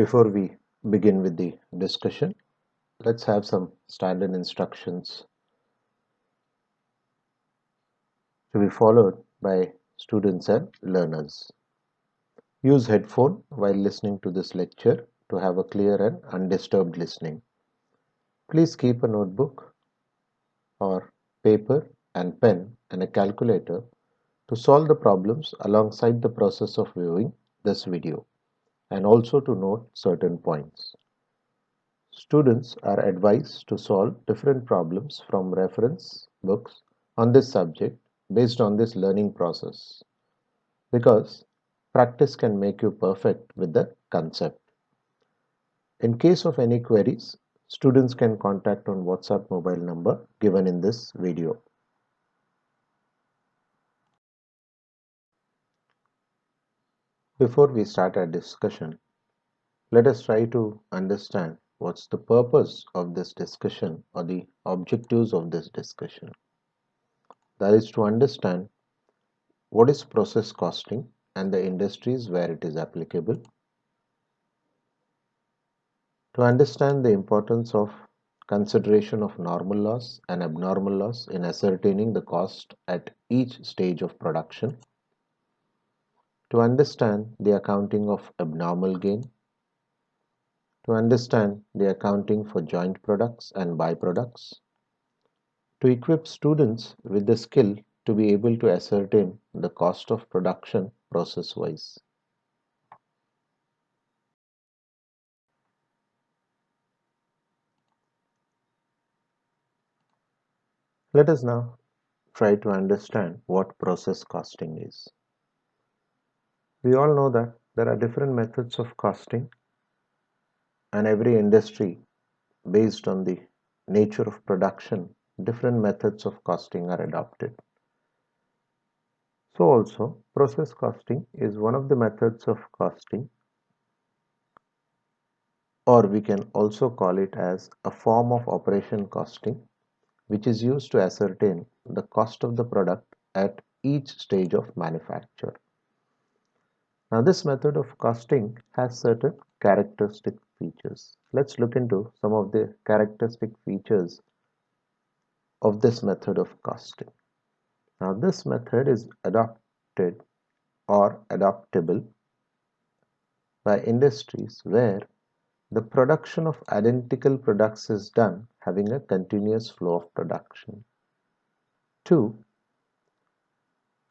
Before we begin with the discussion, let's have some standard instructions to be followed by students and learners. Use headphone while listening to this lecture to have a clear and undisturbed listening. Please keep a notebook or paper and pen and a calculator to solve the problems alongside the process of viewing this video and also to note certain points. Students are advised to solve different problems from reference books on this subject based on this learning process because practice can make you perfect with the concept. In case of any queries, students can contact on WhatsApp mobile number given in this video. Before we start our discussion, let us try to understand what's the purpose of this discussion or the objectives of this discussion. That is to understand what is process costing and the industries where it is applicable, to understand the importance of consideration of normal loss and abnormal loss in ascertaining the cost at each stage of production, to understand the accounting of abnormal gain, to understand the accounting for joint products and byproducts, to equip students with the skill to be able to ascertain the cost of production process-wise. Let us now try to understand what process costing is. We all know that there are different methods of costing, and every industry, based on the nature of production, different methods of costing are adopted. So also, process costing is one of the methods of costing, or we can also call it as a form of operation costing, which is used to ascertain the cost of the product at each stage of manufacture. Now, this method of costing has certain characteristic features. Let's look into some of the characteristic features of this method of costing. Now, this method is adopted or adoptable by industries where the production of identical products is done having a continuous flow of production. 2.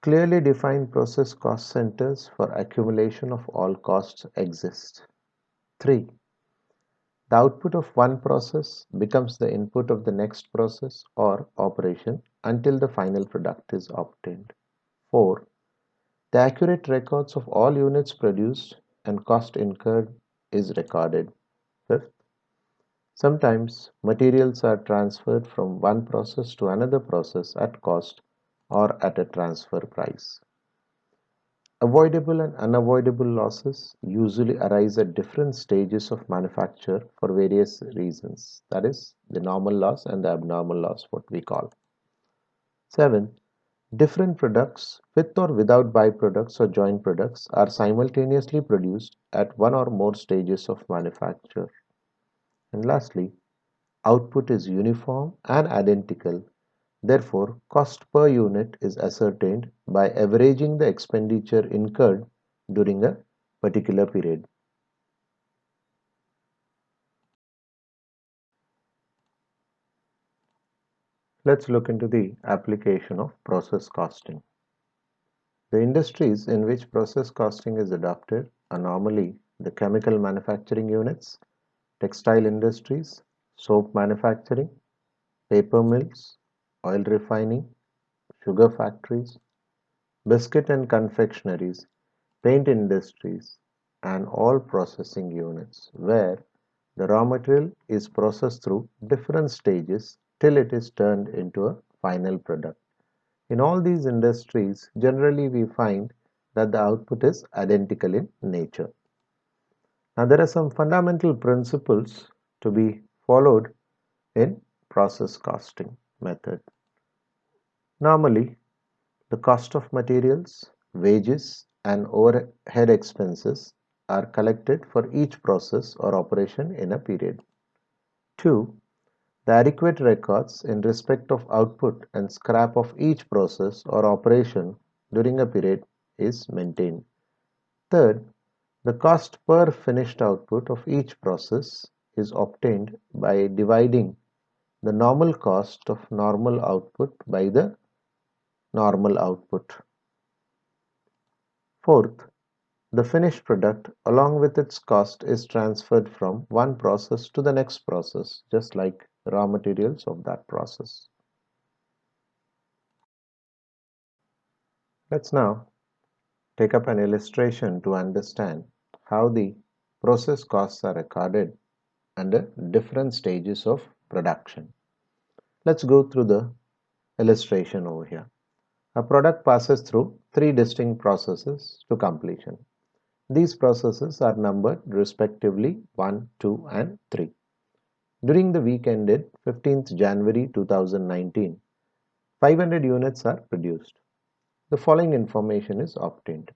Clearly defined process cost centers for accumulation of all costs exist. 3. The output of one process becomes the input of the next process or operation until the final product is obtained. 4. The accurate records of all units produced and cost incurred is recorded. 5th. Sometimes materials are transferred from one process to another process at cost or at a transfer price. Avoidable and unavoidable losses usually arise at different stages of manufacture for various reasons. That is, the normal loss and the abnormal loss, what we call. 7. Different products, with or without byproducts or joint products, are simultaneously produced at one or more stages of manufacture. And lastly, output is uniform and identical. Therefore, cost per unit is ascertained by averaging the expenditure incurred during a particular period. Let's look into the application of process costing. The industries in which process costing is adopted are normally the chemical manufacturing units, textile industries, soap manufacturing, paper mills, oil refining, sugar factories, biscuit and confectionaries, paint industries, and all processing units where the raw material is processed through different stages till it is turned into a final product. In all these industries, generally we find that the output is identical in nature. Now, there are some fundamental principles to be followed in process costing method. Normally, the cost of materials, wages, and overhead expenses are collected for each process or operation in a period. 2. The adequate records in respect of output and scrap of each process or operation during a period is maintained. Third, the cost per finished output of each process is obtained by dividing the normal cost of normal output by the normal output. Fourth, the finished product along with its cost is transferred from one process to the next process, just like raw materials of that process. Let's now take up an illustration to understand how the process costs are recorded under different stages of production. Let's go through the illustration over here. A product passes through three distinct processes to completion. These processes are numbered respectively 1, 2 and 3. During the week ended 15th January 2019, 500 units are produced. The following information is obtained.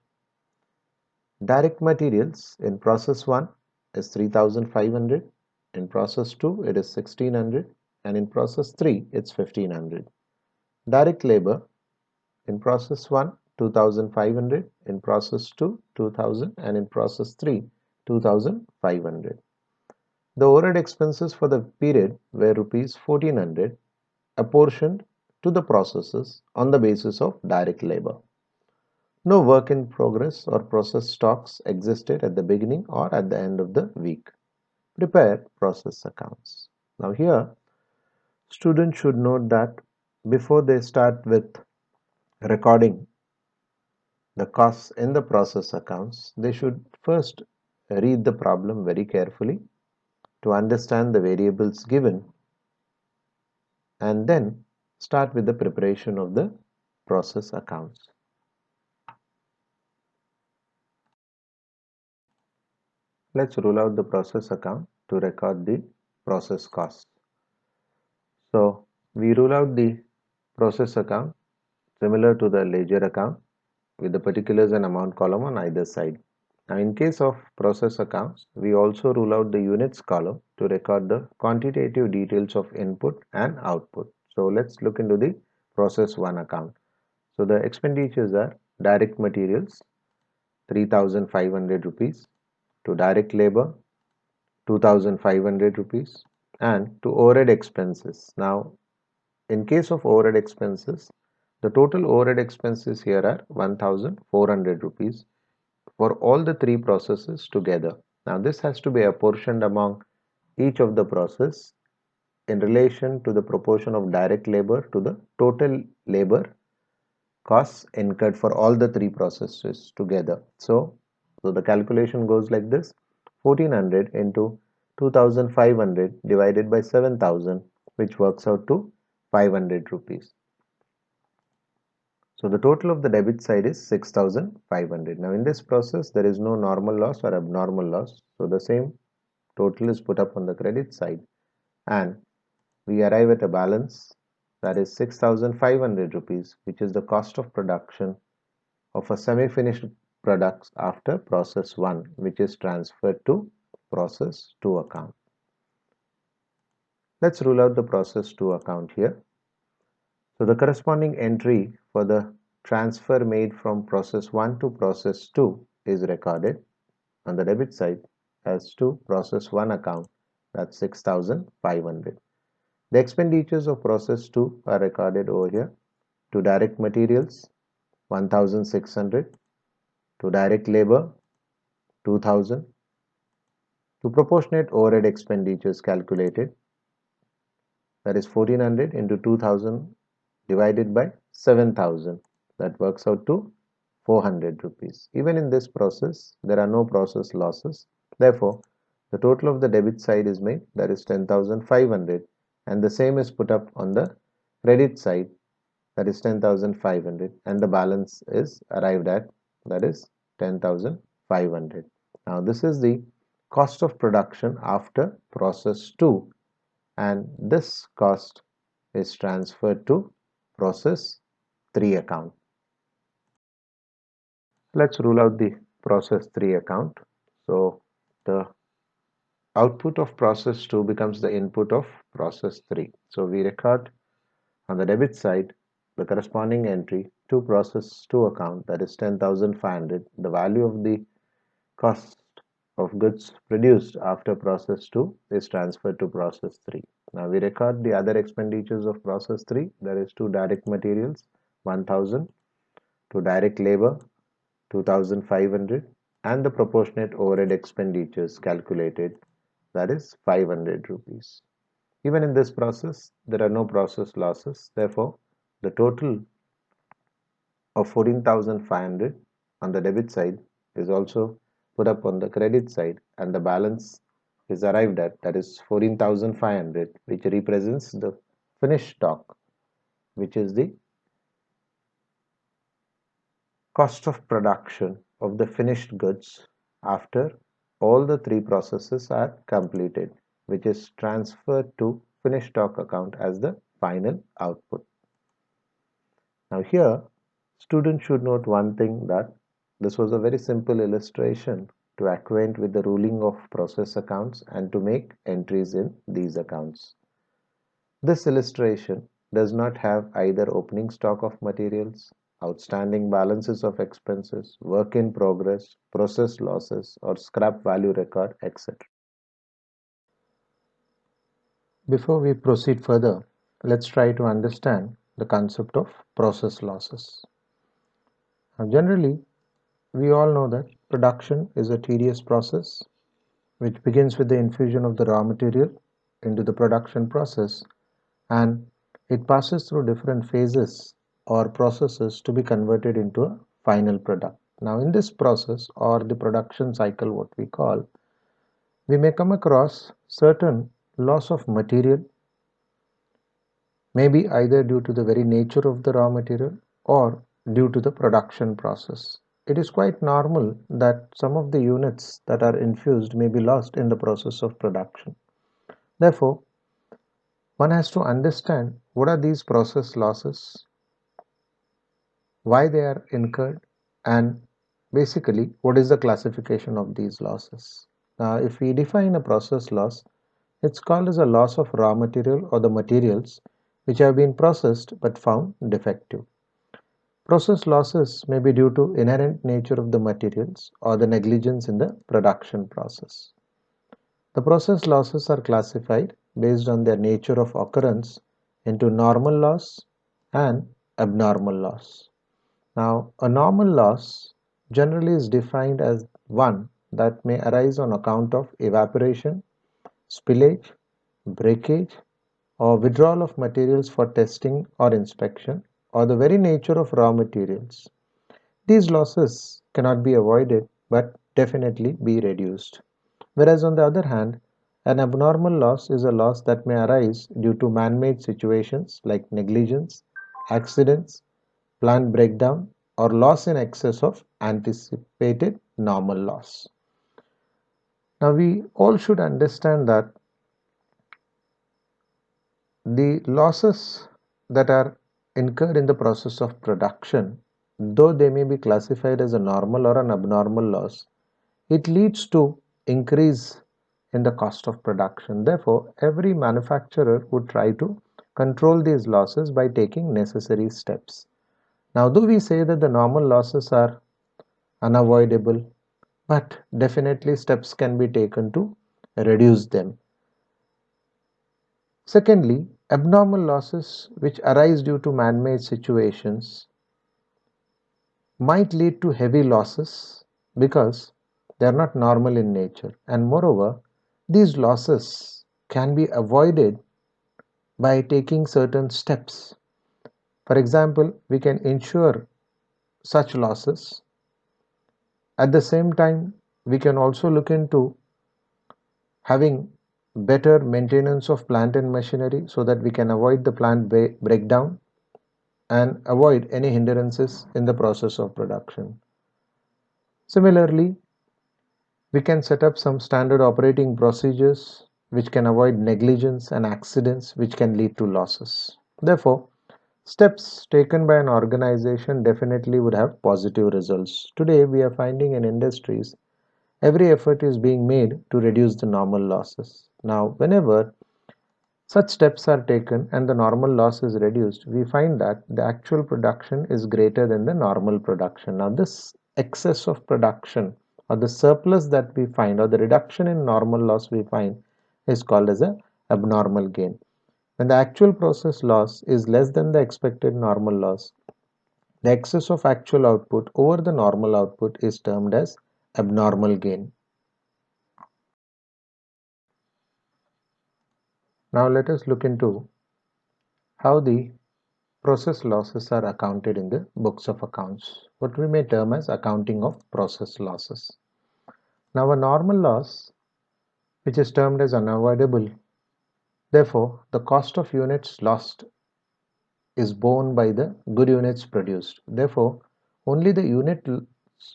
Direct materials in process 1 is 3500, in process 2 it is 1600 and in process 3 it's 1500. Direct labor in process 1 2500, in process 2 2000 and in process 3 2500. The overhead expenses for the period were rupees 1400 apportioned to the processes on the basis of direct labor. No work in progress or process stocks existed at the beginning or at the end of the week. Prepare process accounts. Now here, students should note that before they start with recording the costs in the process accounts, they should first read the problem very carefully to understand the variables given and then start with the preparation of the process accounts. Let's rule out the process account to record the process costs. So we rule out the process account similar to the ledger account with the particulars and amount column on either side. Now in case of process accounts, we also rule out the units column to record the quantitative details of input and output. So let's look into the process 1 account. So the expenditures are direct materials 3500 rupees, to direct labor 2500 rupees and to overhead expenses. Now in case of overhead expenses, the total overhead expenses here are 1400 rupees for all the three processes together. Now this has to be apportioned among each of the process in relation to the proportion of direct labor to the total labor costs incurred for all the three processes together. So the calculation goes like this: 1400 into 2500 divided by 7000, which works out to 500 rupees. So the total of the debit side is 6500. Now in this process there is no normal loss or abnormal loss, so the same total is put up on the credit side and we arrive at a balance that is 6500 rupees, which is the cost of production of a semi-finished product after process 1, which is transferred to process 2 account. Let's rule out the process 2 account here. So the corresponding entry for the transfer made from process 1 to process 2 is recorded on the debit side as to process 1 account, that's 6500. The expenditures of process 2 are recorded over here. To direct materials 1600, to direct labor 2000, to proportionate overhead expenditures calculated, that is 1400 into 2000 divided by 7000, that works out to 400 rupees. Even in this process there are no process losses, therefore the total of the debit side is made, that is 10500, and the same is put up on the credit side, that is 10,500, and the balance is arrived at, that is 10,500. Now this is the cost of production after process 2 and this cost is transferred to process 3 account. Let's rule out the process 3 account. So the output of process 2 becomes the input of process 3. So we record on the debit side the corresponding entry to process 2 account, that is 10,500. The value of the cost of goods produced after process 2 is transferred to process 3. Now we record the other expenditures of process 3, that is to direct materials 1000, to direct labor 2500, and the proportionate overhead expenditures calculated, that is 500 rupees. Even in this process, there are no process losses. Therefore, the total of 14,500 on the debit side is also put up on the credit side, and the balance is arrived at, that is 14,500, which represents the finished stock, which is the cost of production of the finished goods after all the three processes are completed, which is transferred to finished stock account as the final output. Now here, students should note one thing, that this was a very simple illustration to acquaint with the ruling of process accounts and to make entries in these accounts. This illustration does not have either opening stock of materials, outstanding balances of expenses, work in progress, process losses, or scrap value record, etc. Before we proceed further, let's try to understand the concept of process losses. Now, generally, we all know that production is a tedious process which begins with the infusion of the raw material into the production process, and it passes through different phases or processes to be converted into a final product. Now in this process, or the production cycle, what we call, we may come across certain loss of material, maybe either due to the very nature of the raw material or due to the production process. It is quite normal that some of the units that are infused may be lost in the process of production. Therefore, one has to understand what are these process losses, why they are incurred, and basically what is the classification of these losses. Now, if we define a process loss, it's called as a loss of raw material or the materials which have been processed but found defective. Process losses may be due to inherent nature of the materials or the negligence in the production process. The process losses are classified based on their nature of occurrence into normal loss and abnormal loss. Now, a normal loss generally is defined as one that may arise on account of evaporation, spillage, breakage, or withdrawal of materials for testing or inspection, or the very nature of raw materials. These losses cannot be avoided but definitely be reduced. Whereas on the other hand, an abnormal loss is a loss that may arise due to man-made situations like negligence, accidents, plant breakdown, or loss in excess of anticipated normal loss. Now we all should understand that the losses that are incurred in the process of production, though they may be classified as a normal or an abnormal loss, it leads to increase in the cost of production. Therefore, every manufacturer would try to control these losses by taking necessary steps. Now, though we say that the normal losses are unavoidable, but definitely steps can be taken to reduce them. Secondly, abnormal losses which arise due to man-made situations might lead to heavy losses because they are not normal in nature, and moreover, these losses can be avoided by taking certain steps. For example, we can ensure such losses. At the same time, we can also look into having better maintenance of plant and machinery so that we can avoid the plant breakdown and avoid any hindrances in the process of production. Similarly, we can set up some standard operating procedures which can avoid negligence and accidents which can lead to losses. Therefore, steps taken by an organization definitely would have positive results. Today, we are finding in industries, every effort is being made to reduce the normal losses. Now, whenever such steps are taken and the normal loss is reduced, we find that the actual production is greater than the normal production. Now, this excess of production or the surplus that we find or the reduction in normal loss we find is called as a abnormal gain. When the actual process loss is less than the expected normal loss, the excess of actual output over the normal output is termed as abnormal gain. Now let us look into how the process losses are accounted in the books of accounts, what we may term as accounting of process losses. Now a normal loss, which is termed as unavoidable, therefore the cost of units lost is borne by the good units produced. Therefore, only the unit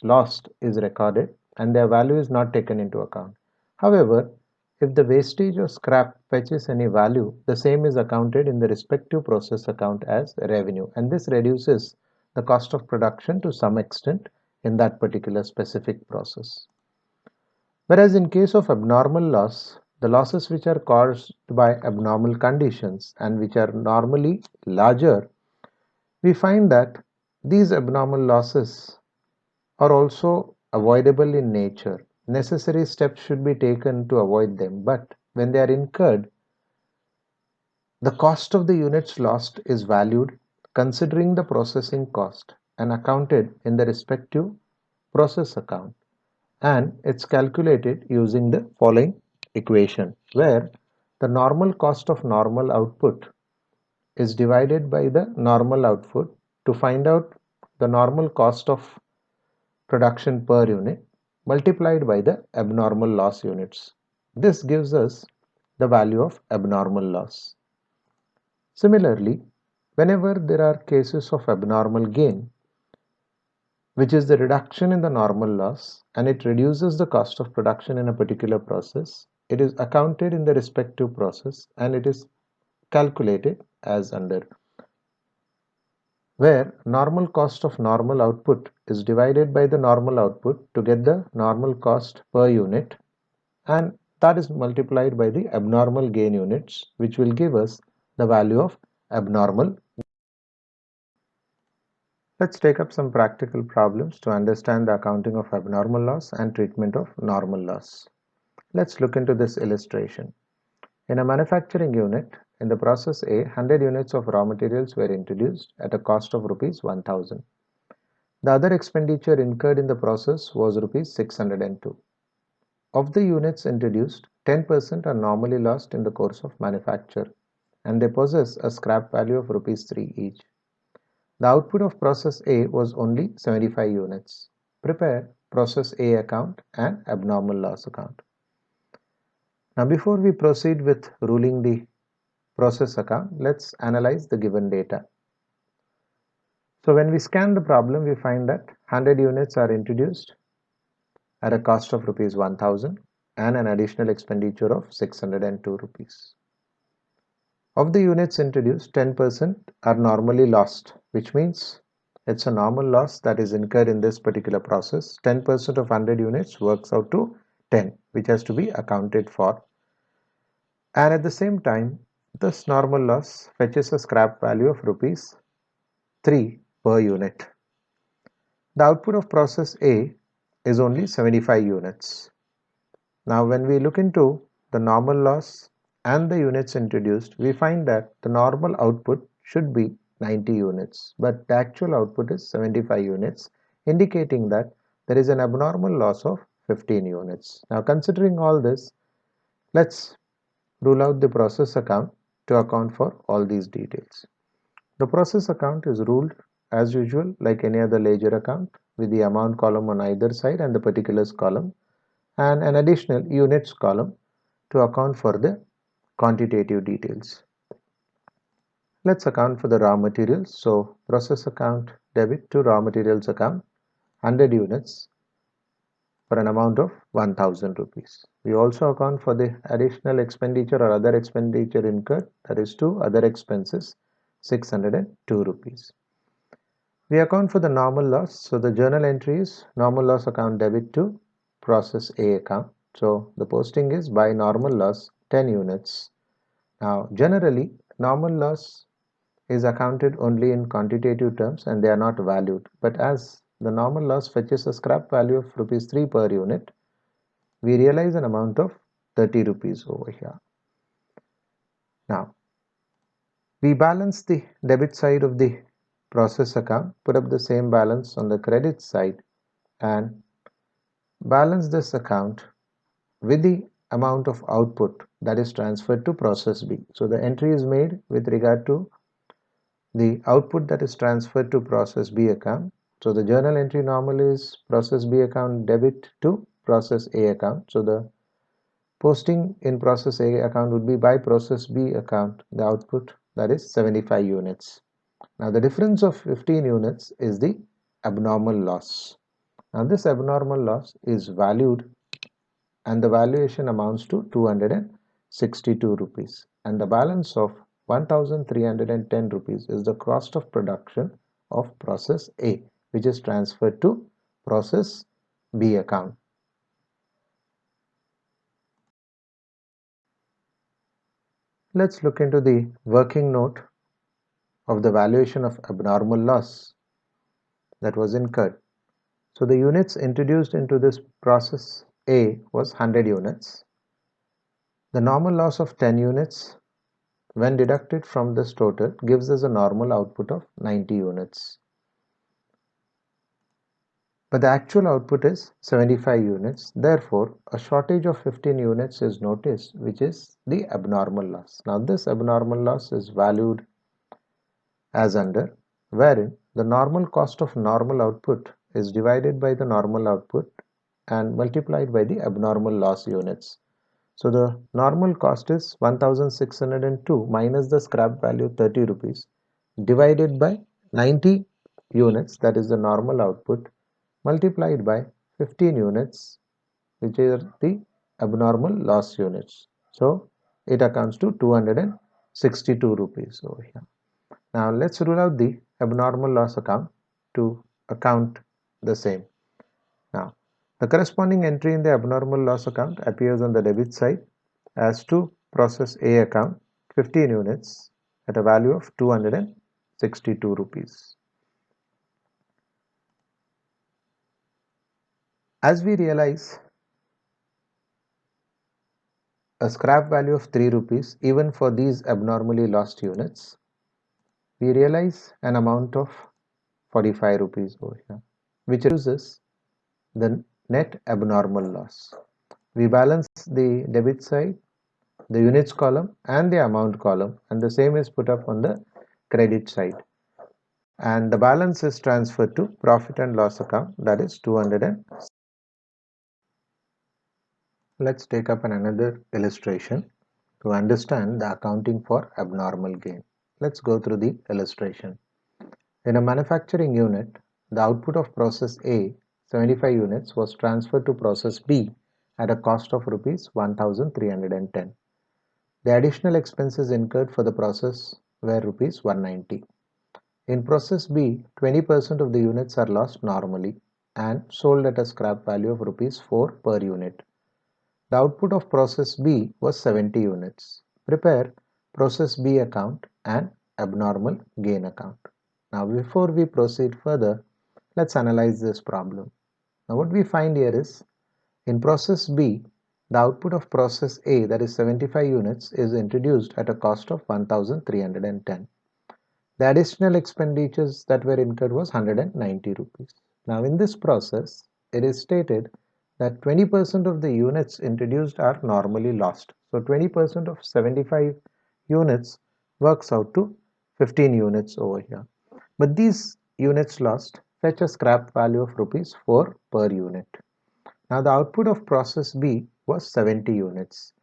lost is recorded and their value is not taken into account. However, if the wastage or scrap fetches any value, the same is accounted in the respective process account as revenue, and this reduces the cost of production to some extent in that particular specific process. Whereas in case of abnormal loss, the losses which are caused by abnormal conditions and which are normally larger, we find that these abnormal losses are also avoidable in nature. Necessary steps should be taken to avoid them, but when they are incurred, the cost of the units lost is valued considering the processing cost and accounted in the respective process account, and it's calculated using the following equation, where the normal cost of normal output is divided by the normal output to find out the normal cost of production per unit multiplied by the abnormal loss units. This gives us the value of abnormal loss. Similarly, whenever there are cases of abnormal gain, which is the reduction in the normal loss, and it reduces the cost of production in a particular process, it is accounted in the respective process and it is calculated as under, where normal cost of normal output is divided by the normal output to get the normal cost per unit, and that is multiplied by the abnormal gain units, which will give us the value of abnormal. Let's take up some practical problems to understand the accounting of abnormal loss and treatment of normal loss. Let's look into this illustration. In a manufacturing unit, in the process A, 100 units of raw materials were introduced at a cost of rupees 1000. The other expenditure incurred in the process was rupees 602. Of the units introduced, 10% are normally lost in the course of manufacture, and they possess a scrap value of rupees 3 each. The output of process A was only 75 units. Prepare process A account and abnormal loss account. Now before we proceed with ruling the process account, let's analyze the given data. So when we scan the problem, we find that 100 units are introduced at a cost of rupees 1000 and an additional expenditure of 602 rupees. Of the units introduced, 10% are normally lost, which means it's a normal loss that is incurred in this particular process. 10% of 100 units works out to 10, which has to be accounted for. And at the same time, this normal loss fetches a scrap value of rupees 3 per unit. The output of process A is only 75 units. Now when we look into the normal loss and the units introduced, we find that the normal output should be 90 units, but the actual output is 75 units, indicating that there is an abnormal loss of 15 units. Now considering all this, let's rule out the process account to account for all these details. The process account is ruled as usual like any other ledger account, with the amount column on either side and the particulars column, and an additional units column to account for the quantitative details. Let's account for the raw materials. So process account debit to raw materials account 100 units for an amount of 1000 rupees. We also account for the additional expenditure or other expenditure incurred, that is to other expenses, 602 rupees. We account for the normal loss. So the journal entry is normal loss account debit to process A account. So the posting is by normal loss 10 units. Now generally normal loss is accounted only in quantitative terms and they are not valued. But as the normal loss fetches a scrap value of rupees 3 per unit, we realize an amount of 30 rupees over here. Now we balance the debit side of the process account, put up the same balance on the credit side and balance this account with the amount of output that is transferred to process B. So the entry is made with regard to the output that is transferred to process B account. So the journal entry normally is process B account debit to process A account. So the posting in process A account would be by process B account, the output that is 75 units. Now the difference of 15 units is the abnormal loss. Now this abnormal loss is valued and the valuation amounts to 262 rupees and the balance of 1310 rupees is the cost of production of process A, which is transferred to process B account. Let's look into the working note of the valuation of abnormal loss that was incurred. So the units introduced into this process A was 100 units. The normal loss of 10 units when deducted from this total gives us a normal output of 90 units. But the actual output is 75 units. Therefore, a shortage of 15 units is noticed, which is the abnormal loss. Now, this abnormal loss is valued as under, wherein the normal cost of normal output is divided by the normal output and multiplied by the abnormal loss units. So the normal cost is 1602 minus the scrap value 30 rupees divided by 90 units, that is the normal output, multiplied by 15 units, which are the abnormal loss units. So it accounts to 262 rupees over here. Now let's rule out the abnormal loss account to account the same. Now the corresponding entry in the abnormal loss account appears on the debit side as to process A account 15 units at a value of 262 rupees. As we realize a scrap value of 3 rupees even for these abnormally lost units, we realize an amount of 45 rupees over here, which reduces the net abnormal loss. We balance the debit side, the units column and the amount column, and the same is put up on the credit side. And the balance is transferred to profit and loss account, that is 200. Let's take up another illustration to understand the accounting for abnormal gain. Let's go through the illustration. In a manufacturing unit, the output of process A, 75 units, was transferred to process B at a cost of rupees 1310. The additional expenses incurred for the process were rupees 190. In process B, 20% of the units are lost normally and sold at a scrap value of rupees 4 per unit. The output of process B was 70 units. Prepare process B account and abnormal gain account. Now before we proceed further, let's analyze this problem. Now what we find here is, in process B, the output of process A, that is 75 units, is introduced at a cost of 1310. The additional expenditures that were incurred was 190 rupees. Now in this process, it is stated that 20% of the units introduced are normally lost. So 20% of 75 units works out to 15 units over here. But these units lost fetch a scrap value of rupees 4 per unit. Now the output of process B was 70 units.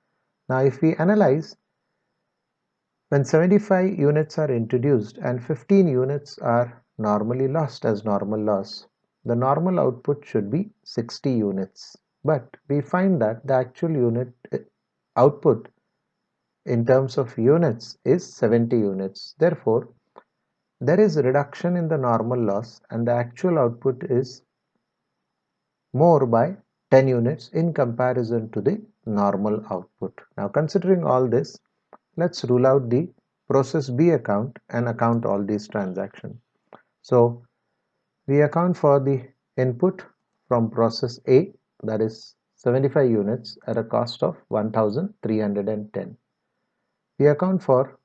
Now if we analyze, when 75 units are introduced and 15 units are normally lost as normal loss, the normal output should be 60 units. But we find that the actual unit output in terms of units is 70 units. Therefore, there is a reduction in the normal loss and the actual output is more by 10 units in comparison to the normal output. Now considering all this, let's rule out the process B account and account all these transactions. So we account for the input from process A, that is 75 units at a cost of 1310. We account for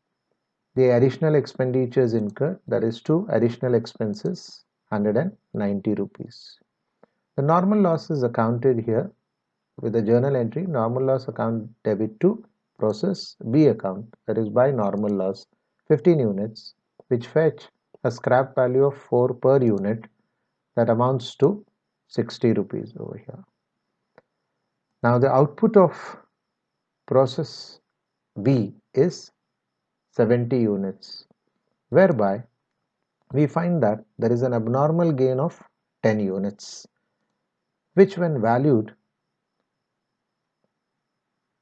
the additional expenditures incurred, that is 2 additional expenses, 190 rupees. The normal loss is accounted here with the journal entry normal loss account debit to process B account, that is by normal loss 15 units, which fetch a scrap value of 4 per unit, that amounts to 60 rupees over here. Now the output of process B is 70 units, whereby we find that there is an abnormal gain of 10 units, which when valued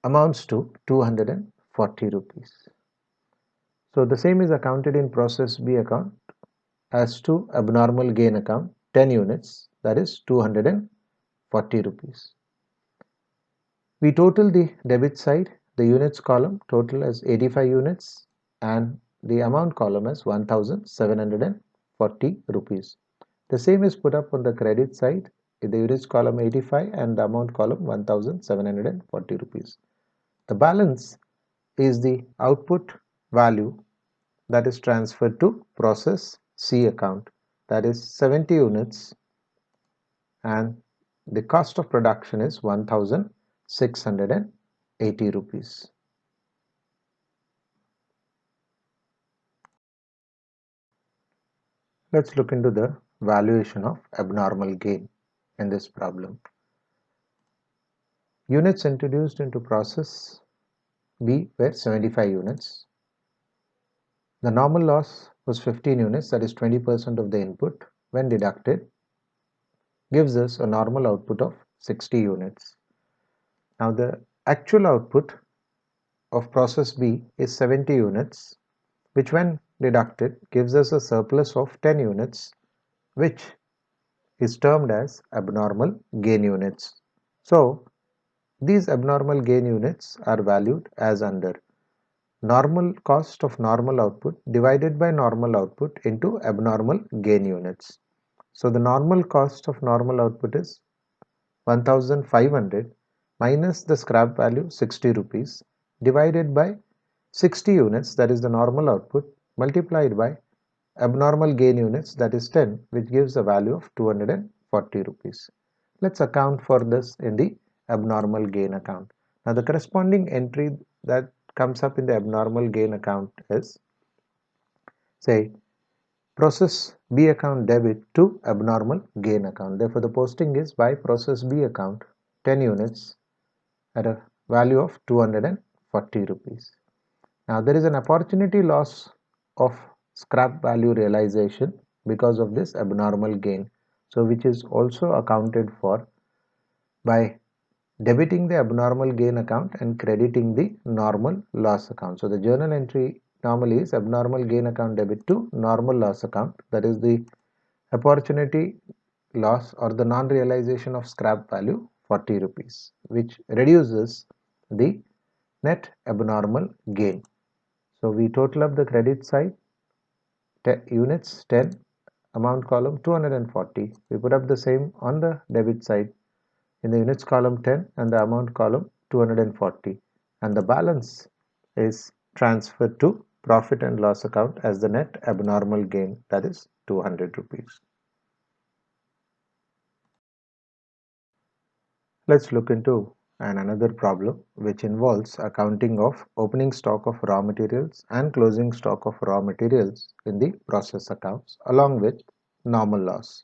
amounts to 240 rupees. So the same is accounted in process B account as to abnormal gain account 10 units, that is 240 rupees. We total the debit side, the units column total as 85 units and the amount column as 1740 rupees. The same is put up on the credit side, the units column 85 and the amount column 1740 rupees. The balance is the output value that is transferred to process C account, that is 70 units, and the cost of production is 1680 rupees. Let's look into the valuation of abnormal gain in this problem. Units introduced into process B were 75 units. The normal loss was 15 units, that is 20% of the input. When deducted, gives us a normal output of 60 units. Now the actual output of process B is 70 units, which when deducted gives us a surplus of 10 units, which is termed as abnormal gain units. So these abnormal gain units are valued as under normal cost of normal output divided by normal output into abnormal gain units. So the normal cost of normal output is 1500 minus the scrap value 60 rupees divided by 60 units, that is the normal output, multiplied by abnormal gain units, that is 10, which gives a value of 240 rupees. Let's account for this in the abnormal gain account. Now the corresponding entry that comes up in the abnormal gain account is, say, process B account debit to abnormal gain account. Therefore the posting is by process B account 10 units at a value of 240 rupees. Now there is an opportunity loss of scrap value realization because of this abnormal gain, so which is also accounted for by debiting the abnormal gain account and crediting the normal loss account. So the journal entry normally is abnormal gain account debit to normal loss account, that is the opportunity loss or the non-realization of scrap value 40 rupees, which reduces the net abnormal gain. So we total up the credit side, 10 units 10, amount column 240. We put up the same on the debit side in the units column 10 and the amount column 240, and the balance is transferred to profit and loss account as the net abnormal gain, that is 200 rupees. Let's look into another problem which involves accounting of opening stock of raw materials and closing stock of raw materials in the process accounts along with normal loss.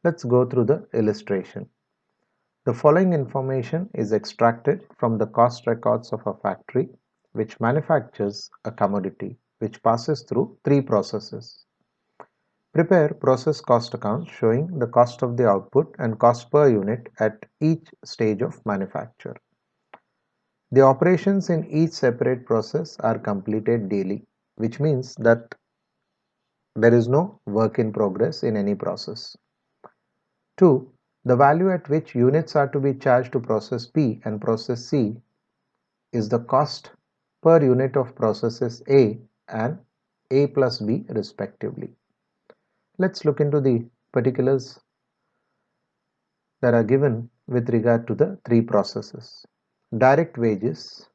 Let's go through the illustration. The following information is extracted from the cost records of a factory which manufactures a commodity which passes through three processes. Prepare process cost account showing the cost of the output and cost per unit at each stage of manufacture. The operations in each separate process are completed daily, which means that there is no work in progress in any process. 2. The value at which units are to be charged to process B and process C is the cost per unit of processes A and A plus B respectively. Let's look into the particulars that are given with regard to the three processes. Direct wages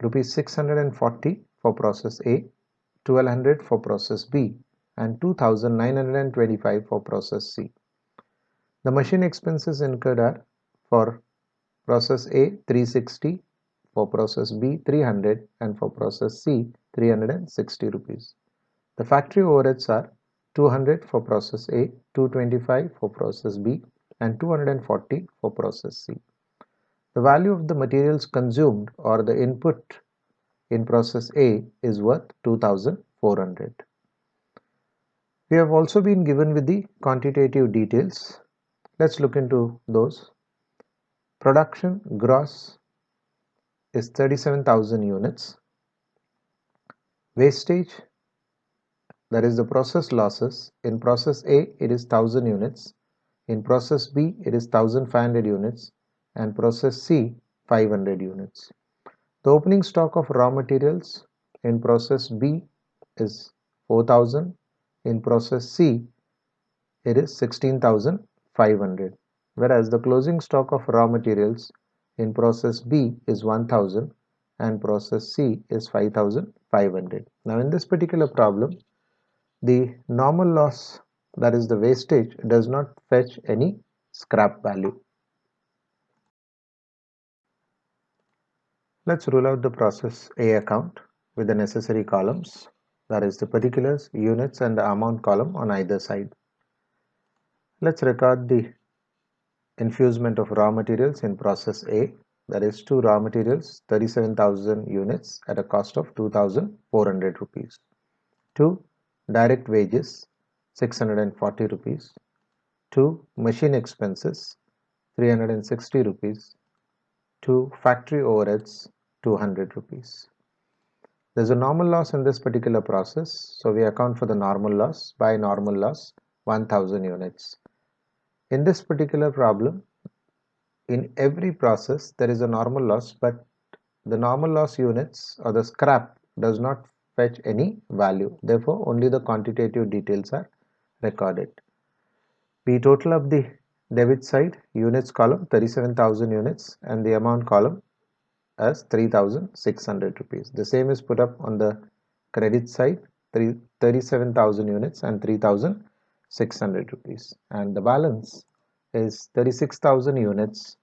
rupees 640 for process A, 1200 for process B and 2925 for process C. The machine expenses incurred are for process A 360, for process B 300 and for process C 360 rupees. The factory overheads are 200 for process A, 225 for process B and 240 for process C. The value of the materials consumed or the input in process A is worth 2400. We have also been given with the quantitative details. Let's look into those. Production gross is 37,000 units. Wastage, that is the process losses, in process A it is 1000 units, in process B it is 1500 units and process C 500 units. The opening stock of raw materials in process B is 4000, in process C it is 16,500, whereas the closing stock of raw materials in process B is 1000 and process C is 5500. Now in this particular problem, the normal loss, that is the wastage, does not fetch any scrap value. Let's rule out the process A account with the necessary columns, that is the particulars, units and the amount column on either side. Let's record the infusement of raw materials in process A, that is 2 raw materials 37,000 units at a cost of 2400 rupees. 2 direct wages 640 rupees. 2 machine expenses 360 rupees. 2 factory overheads 200 rupees. There's a normal loss in this particular process, so we account for the normal loss by normal loss 1000 units. In this particular problem, in every process there is a normal loss, but the normal loss units or the scrap does not fetch any value. Therefore, only the quantitative details are recorded. We total up the debit side units column 37,000 units and the amount column as 3,600 rupees. The same is put up on the credit side 37,000 units and 3,600 rupees, and the balance is 36,000 units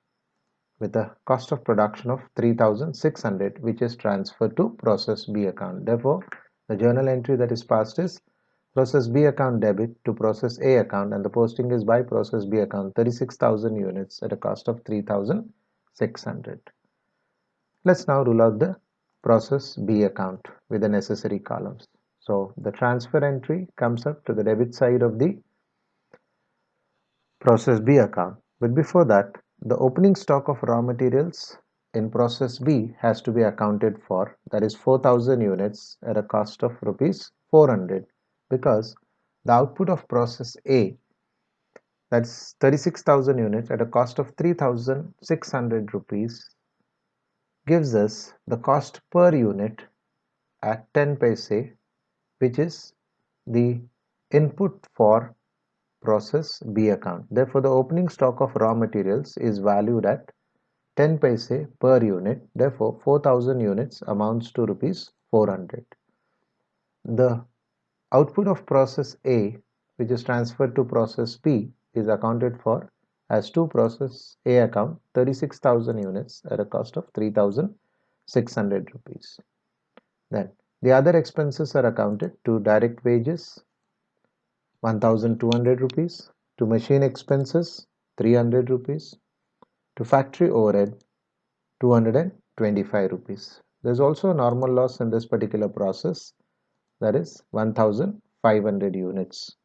with a cost of production of 3,600, which is transferred to process B account. Therefore, the journal entry that is passed is process B account debit to process A account, and the posting is by process B account 36,000 units at a cost of 3,600. Let's now rule out the process B account with the necessary columns. So the transfer entry comes up to the debit side of the process B account. But before that, the opening stock of raw materials in process B has to be accounted for, that is 4000 units at a cost of rupees 400, because the output of process A, that's 36,000 units at a cost of 3,600 rupees, gives us the cost per unit at 10 paise, which is the input for process B account. Therefore, the opening stock of raw materials is valued at 10 paise per unit. Therefore, 4000 units amounts to rupees 400. The output of process A, which is transferred to process B, is accounted for as to process A account 36,000 units at a cost of 3,600 rupees. Then the other expenses are accounted to direct wages 1,200 rupees, to machine expenses 300 rupees, to factory overhead 225 rupees. There is also a normal loss in this particular process, that is 1,500 units.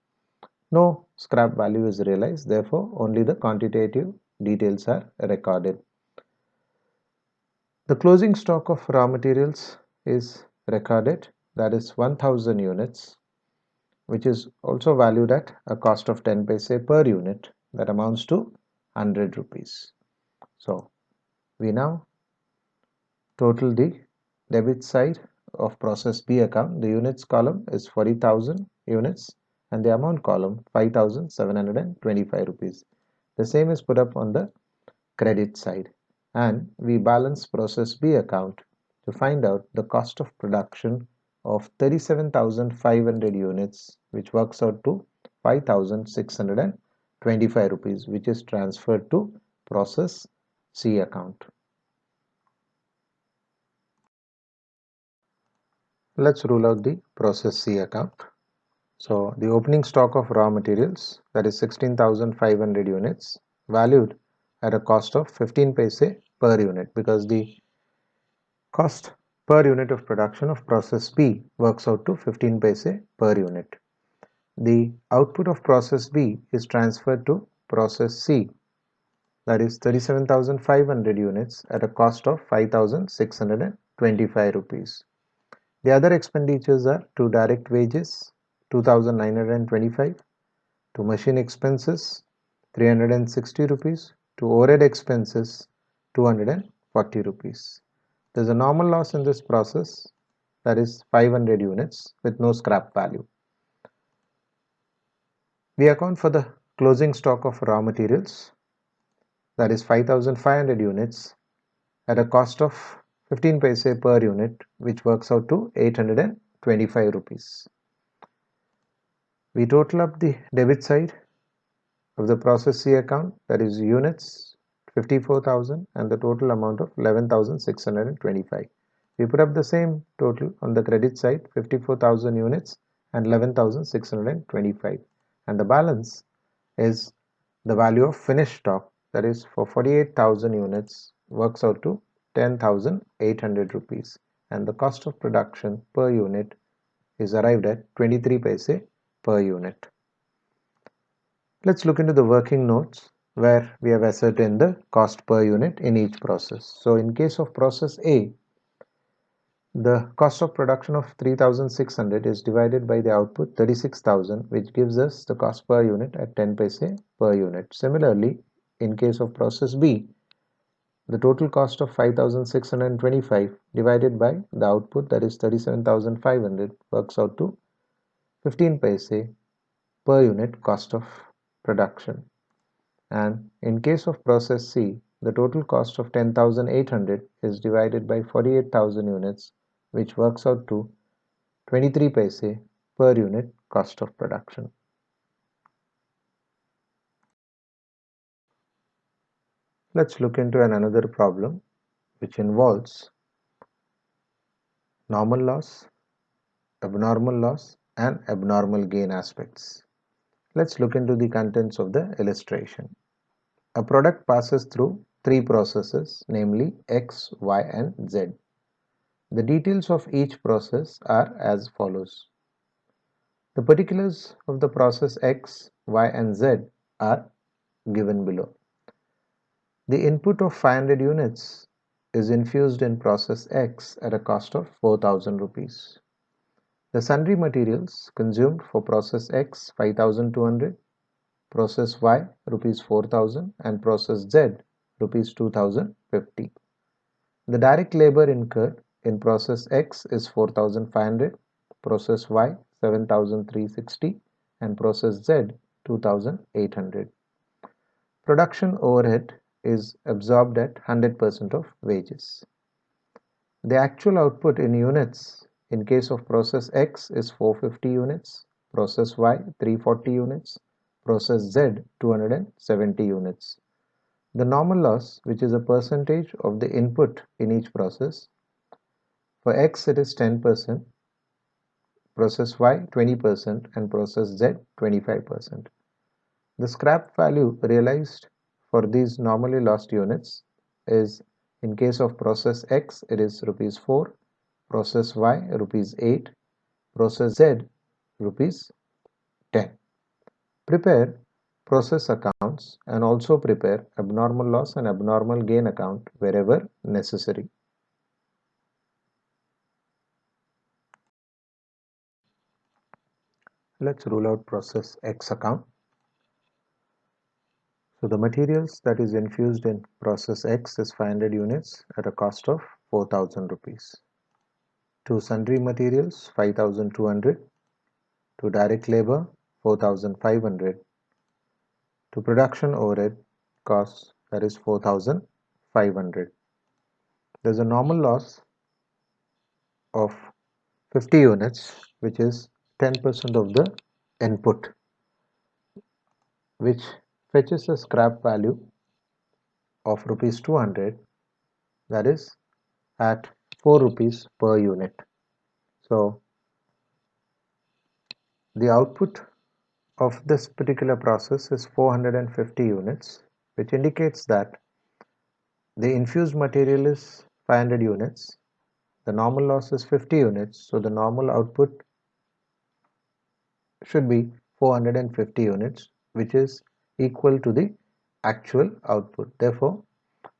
No scrap value is realized, therefore only the quantitative details are recorded. The closing stock of raw materials is recorded, that is 1000 units, which is also valued at a cost of 10 paise per unit, that amounts to 100 rupees. So we now total the debit side of process B account. The units column is 40,000 units and the amount column 5,725 rupees. The same is put up on the credit side, and we balance process B account to find out the cost of production of 37,500 units, which works out to 5,625 rupees, which is transferred to process C account. Let's rule out the process C account. So the opening stock of raw materials, that is 16,500 units, valued at a cost of 15 paise per unit, because the cost per unit of production of process B works out to 15 paise per unit. The output of process B is transferred to process C, that is 37,500 units at a cost of 5,625 rupees. The other expenditures are to direct wages 2,925, to machine expenses 360 rupees, to overhead expenses 240 rupees. There is a normal loss in this process, that is 500 units with no scrap value. We account for the closing stock of raw materials, that is 5,500 units at a cost of 15 paise per unit, which works out to 825 rupees. We total up the debit side of the process C account, that is units 54,000 and the total amount of 11,625. We put up the same total on the credit side, 54,000 units and 11,625, and the balance is the value of finished stock, that is for 48,000 units works out to 10,800 rupees, and the cost of production per unit is arrived at 23 paise per unit. Let's look into the working notes where we have ascertained the cost per unit in each process. So in case of process A, the cost of production of 3,600 is divided by the output 36,000, which gives us the cost per unit at 10 paise per unit. Similarly, in case of process B, the total cost of 5,625 divided by the output, that is 37,500, works out to 15 paise per unit cost of production. And in case of process C, the total cost of 10,800 is divided by 48,000 units, which works out to 23 paise per unit cost of production. Let's look into another problem which involves normal loss, abnormal loss and abnormal gain aspects. Let's look into the contents of the illustration. A product passes through three processes, namely X, Y and Z. The details of each process are as follows. The particulars of the process X, Y and Z are given below. The input of 500 units is infused in process X at a cost of 4,000 rupees. The sundry materials consumed for process X 5,200, process Y rupees 4,000 and process Z rupees 2,050. The direct labor incurred in process X is 4,500, process Y 7,360 and process Z 2,800. Production overhead is absorbed at 100% of wages. The actual output in units in case of process X is 450 units, process Y 340 units, process Z 270 units. The normal loss, which is a percentage of the input in each process, for X it is 10%, process Y 20% and process Z 25%. The scrap value realized for these normally lost units is, in case of process X it is rupees 4, process Y rupees 8, process Z rupees 10. Prepare process accounts and also prepare abnormal loss and abnormal gain account wherever necessary. Let's rule out process X account. So the materials that is infused in process X is 500 units at a cost of 4,000 rupees. To sundry materials 5,200, to direct labor 4,500, to production overhead costs, that is 4,500. There's a normal loss of 50 units, which is 10% of the input, which fetches a scrap value of rupees 200, that is at 4 rupees per unit. So the output of this particular process is 450 units, which indicates that the infused material is 500 units, the normal loss is 50 units, so the normal output should be 450 units, which is equal to the actual output. Therefore,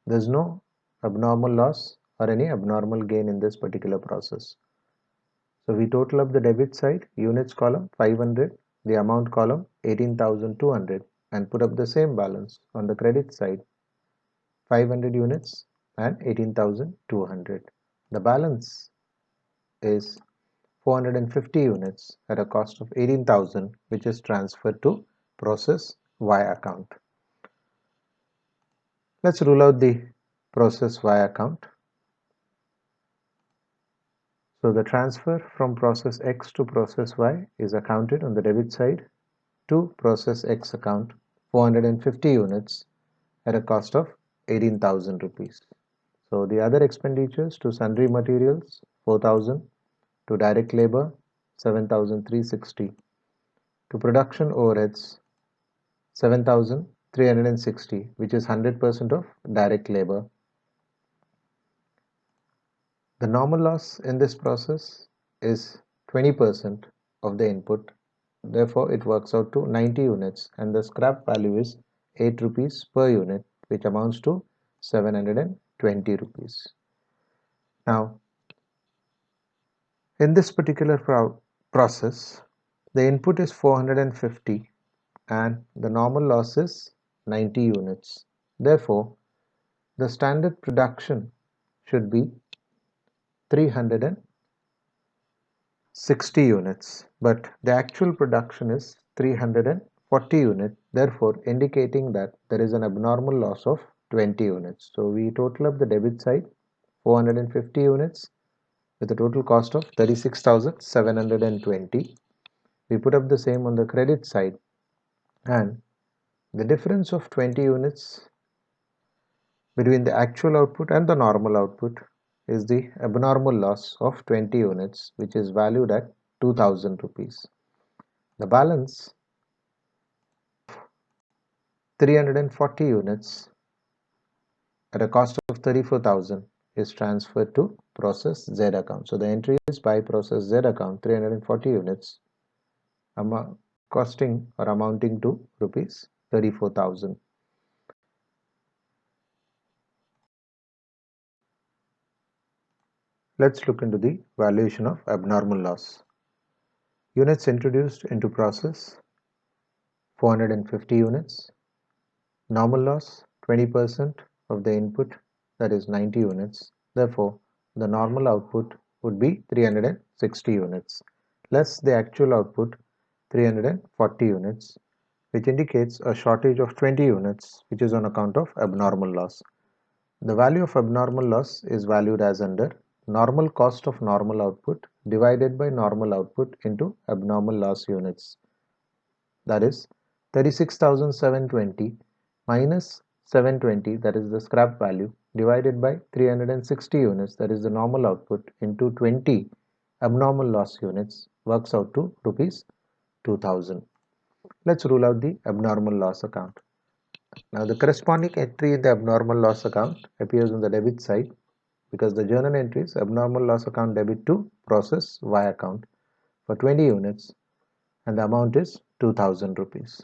there is no abnormal loss or any abnormal gain in this particular process. So we total up the debit side, units column 500, the amount column 18,200, and put up the same balance on the credit side, 500 units and 18,200. The balance is 450 units at a cost of 18,000, which is transferred to process Y account. Let's rule out the process Y account. So the transfer from process X to process Y is accounted on the debit side to process X account 450 units at a cost of 18,000 rupees. So the other expenditures to sundry materials 4,000, to direct labor 7,360, to production overheads 7,360, which is 100% of direct labor. The normal loss in this process is 20% of the input, therefore it works out to 90 units, and the scrap value is 8 rupees per unit, which amounts to 720 rupees. Now, in this particular process, the input is 450 and the normal loss is 90 units. Therefore, the standard production should be 360 units, but the actual production is 340 units, therefore indicating that there is an abnormal loss of 20 units. So we total up the debit side 450 units with a total cost of 36,720. We put up the same on the credit side, and the difference of 20 units between the actual output and the normal output is the abnormal loss of 20 units, which is valued at 2,000 rupees. The balance 340 units at a cost of 34,000 is transferred to process Z account. So the entry is by process Z account 340 units costing or amounting to rupees 34,000. Let's look into the valuation of abnormal loss. Units introduced into process 450 units. Normal loss 20% of the input, that is 90 units. Therefore, the normal output would be 360 units less the actual output 340 units, which indicates a shortage of 20 units, which is on account of abnormal loss. The value of abnormal loss is valued as under normal cost of normal output divided by normal output into abnormal loss units. That is 36,720 minus 720, that is the scrap value, divided by 360 units, that is the normal output, into 20 abnormal loss units works out to rupees 2,000. Let's rule out the abnormal loss account. Now the corresponding entry in the abnormal loss account appears on the debit side, because the journal entry is abnormal loss account debit to process Y account for 20 units, and the amount is 2,000 rupees.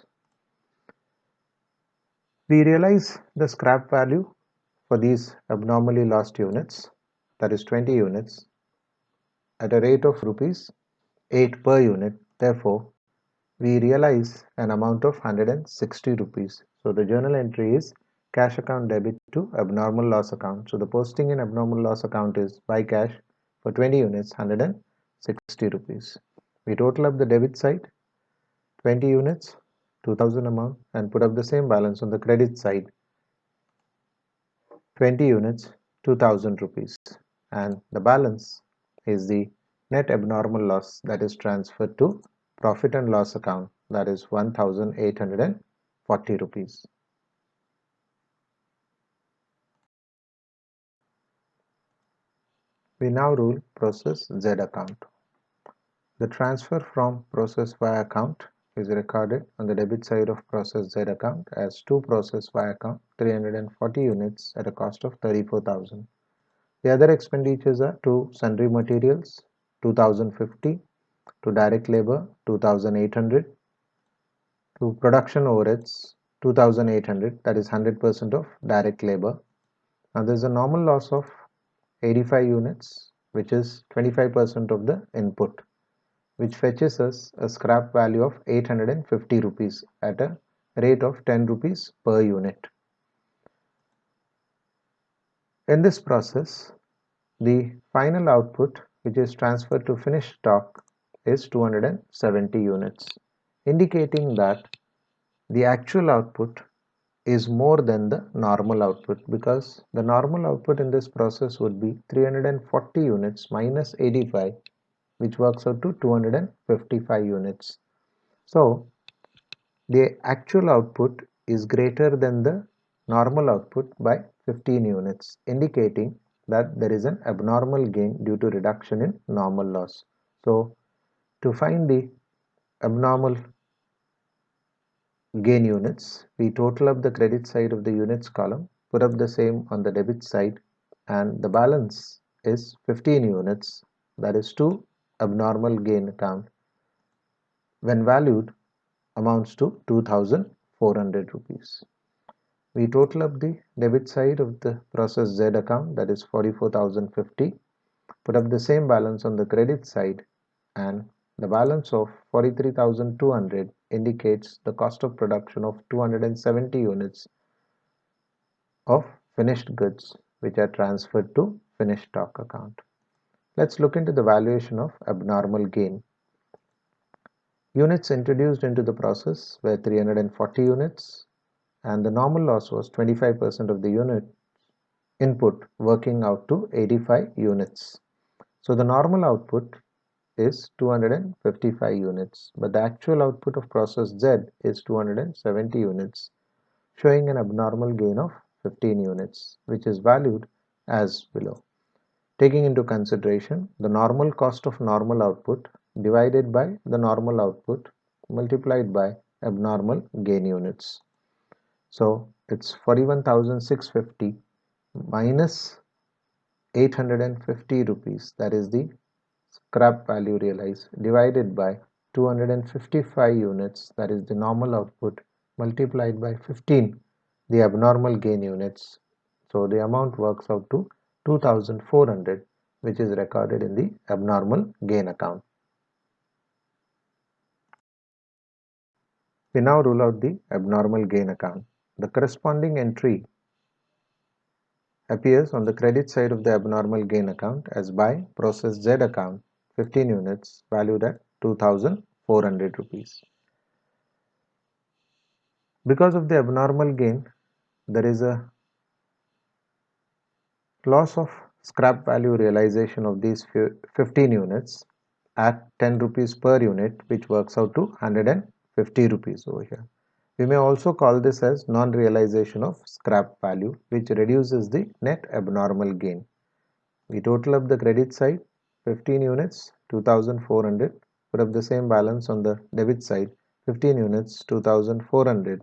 We realize the scrap value for these abnormally lost units, that is 20 units, at a rate of rupees 8 per unit. Therefore, we realize an amount of 160 rupees. So the journal entry is cash account debit to abnormal loss account. So the posting in abnormal loss account is buy cash for 20 units 160 rupees. We total up the debit side 20 units 2000 amount and put up the same balance on the credit side 20 units 2000 rupees, and the balance is the net abnormal loss that is transferred to profit and loss account, that is 1840 rupees. We now rule process Z account. The transfer from process Y account is recorded on the debit side of process Z account as to process Y account 340 units at a cost of 34,000. The other expenditures are to sundry materials 2050, to direct labor 2800, to production overheads 2800, that is 100% of direct labor. Now there is a normal loss of 85 units, which is 25% of the input, which fetches us a scrap value of 850 rupees at a rate of 10 rupees per unit. In this process, the final output, which is transferred to finished stock, is 270 units, indicating that the actual output is more than the normal output, because the normal output in this process would be 340 units minus 85, which works out to 255 units. So the actual output is greater than the normal output by 15 units, indicating that there is an abnormal gain due to reduction in normal loss. So to find the abnormal gain units, we total up the credit side of the units column, put up the same on the debit side, and the balance is 15 units, that is 2 abnormal gain account, when valued amounts to 2400 rupees. We total up the debit side of the process Z account, that is 44,050, put up the same balance on the credit side, and the balance of 43,200 indicates the cost of production of 270 units of finished goods, which are transferred to finished stock account. Let's look into the valuation of abnormal gain. Units introduced into the process were 340 units, and the normal loss was 25% of the unit input, working out to 85 units. So the normal output is 255 units, but the actual output of process Z is 270 units, showing an abnormal gain of 15 units, which is valued as below. Taking into consideration the normal cost of normal output divided by the normal output multiplied by abnormal gain units. So it's 41,650 minus 850 rupees, that is the scrap value realized, divided by 255 units, that is the normal output, multiplied by 15, the abnormal gain units. So the amount works out to 2400, which is recorded in the abnormal gain account. We now rule out the abnormal gain account. The corresponding entry appears on the credit side of the abnormal gain account as buy process Z account 15 units valued at 2400 rupees. Because of the abnormal gain, there is a loss of scrap value realization of these 15 units at 10 rupees per unit, which works out to 150 rupees over here. We may also call this as non-realization of scrap value, which reduces the net abnormal gain. We total up the credit side 15 units 2400, put up the same balance on the debit side 15 units 2400,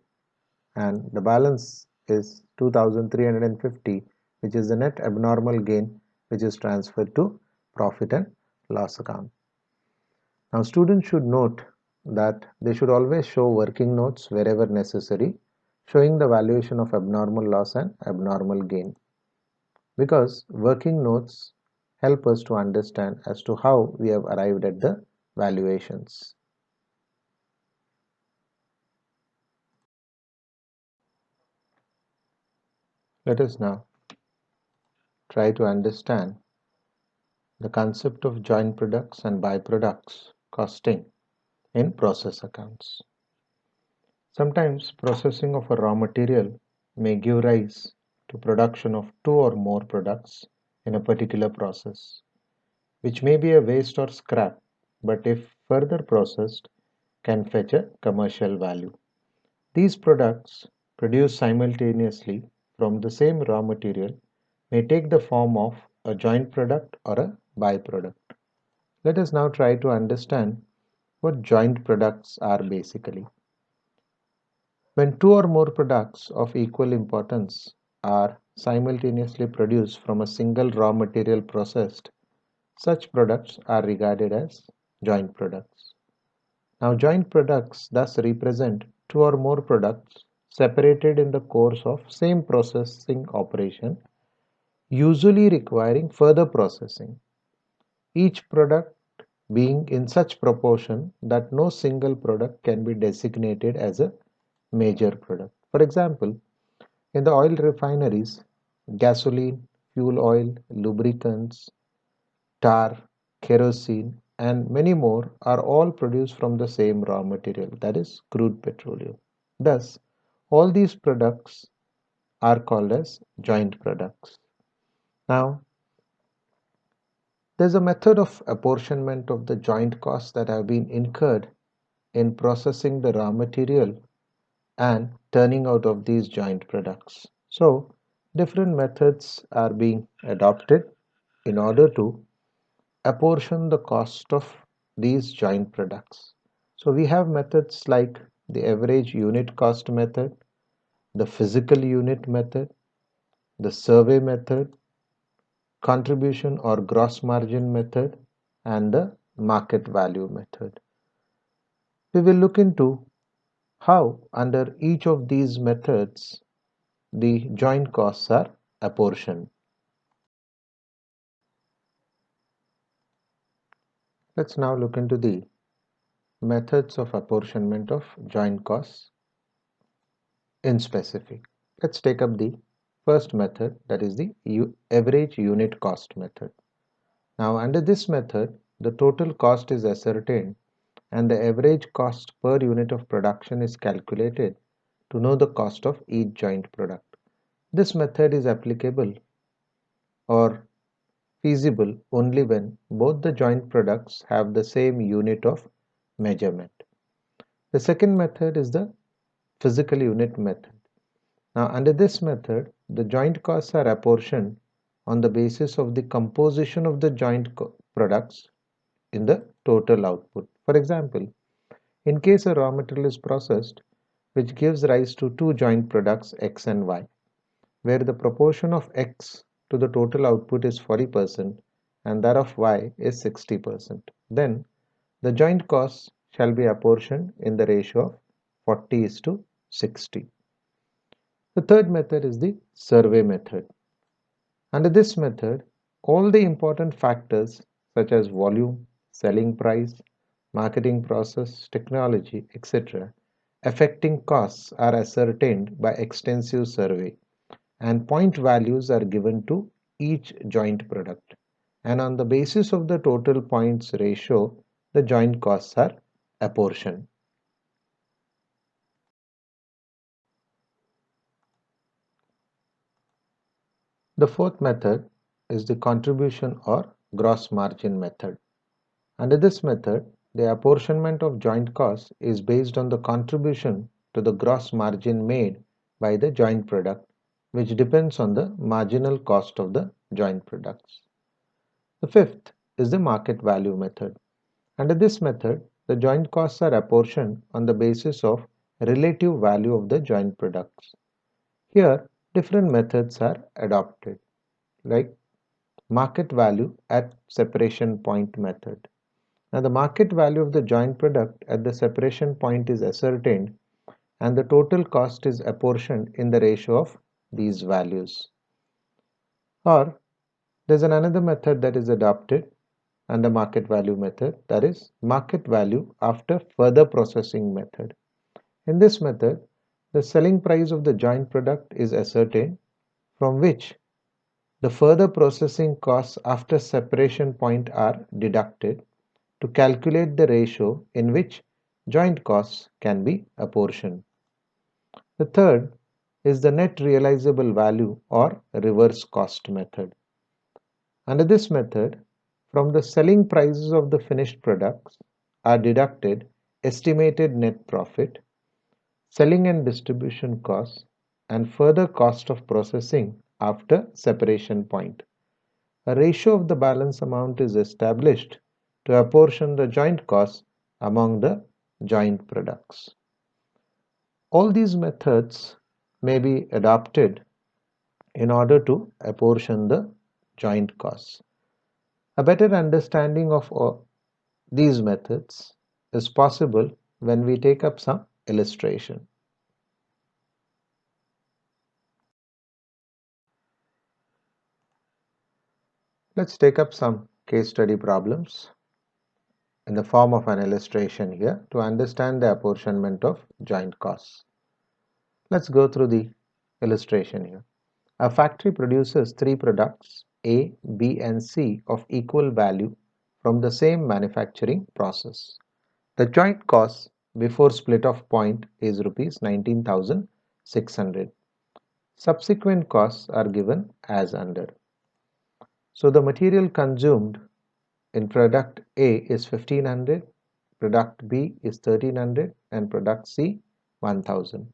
and the balance is 2350, which is the net abnormal gain, which is transferred to profit and loss account. Now students should note that they should always show working notes wherever necessary, showing the valuation of abnormal loss and abnormal gain, because working notes help us to understand as to how we have arrived at the valuations. Let us now try to understand the concept of joint products and byproducts costing in process accounts. Sometimes processing of a raw material may give rise to production of two or more products in a particular process, which may be a waste or scrap, but if further processed, can fetch a commercial value. These products, produced simultaneously from the same raw material, may take the form of a joint product or a byproduct. Let us now try to understand what joint products are basically. When two or more products of equal importance are simultaneously produced from a single raw material processed, such products are regarded as joint products. Now, joint products thus represent two or more products separated in the course of same processing operation, usually requiring further processing, each product being in such proportion that no single product can be designated as a major product. For example, in the oil refineries, gasoline, fuel oil, lubricants, tar, kerosene, and many more are all produced from the same raw material, that is, crude petroleum. Thus, all these products are called as joint products. Now, there's a method of apportionment of the joint costs that have been incurred in processing the raw material and turning out of these joint products. So, different methods are being adopted in order to apportion the cost of these joint products. So, we have methods like the average unit cost method, the physical unit method, the survey method, contribution or gross margin method, and the market value method. We will look into how under each of these methods the joint costs are apportioned. Let's now look into the methods of apportionment of joint costs in specific. Let's take up the first method, that is the average unit cost method. Now under this method, the total cost is ascertained and the average cost per unit of production is calculated to know the cost of each joint product. This method is applicable or feasible only when both the joint products have the same unit of measurement. The second method is the physical unit method. Now, under this method, the joint costs are apportioned on the basis of the composition of the joint products in the total output. For example, in case a raw material is processed, which gives rise to two joint products X and Y, where the proportion of X to the total output is 40% and that of Y is 60%. Then the joint costs shall be apportioned in the ratio of 40:60. The third method is the survey method. Under this method, all the important factors such as volume, selling price, marketing process, technology, etc., affecting costs are ascertained by extensive survey, and point values are given to each joint product. And on the basis of the total points ratio, the joint costs are apportioned. The fourth method is the contribution or gross margin method. Under this method, the apportionment of joint costs is based on the contribution to the gross margin made by the joint product, which depends on the marginal cost of the joint products. The fifth is the market value method. Under this method, the joint costs are apportioned on the basis of relative value of the joint products. Here, different methods are adopted, like market value at separation point method. Now, the market value of the joint product at the separation point is ascertained and the total cost is apportioned in the ratio of these values. Or there's another method that is adopted under market value method, that is market value after further processing method. In this method, the selling price of the joint product is ascertained from which the further processing costs after separation point are deducted to calculate the ratio in which joint costs can be apportioned. The third is the net realizable value or reverse cost method. Under this method, from the selling prices of the finished products are deducted estimated net profit, selling and distribution costs, and further cost of processing after separation point. A ratio of the balance amount is established to apportion the joint costs among the joint products. All these methods may be adopted in order to apportion the joint costs. A better understanding of these methods is possible when we take up some illustration. Let's take up some case study problems in the form of an illustration here to understand the apportionment of joint costs. Let's go through the illustration here. A factory produces three products A, B and C of equal value from the same manufacturing process. The joint cost before split off point is rupees 19,600. Subsequent costs are given as under. So the material consumed in product A is 1500, product B is 1300 and product C 1000.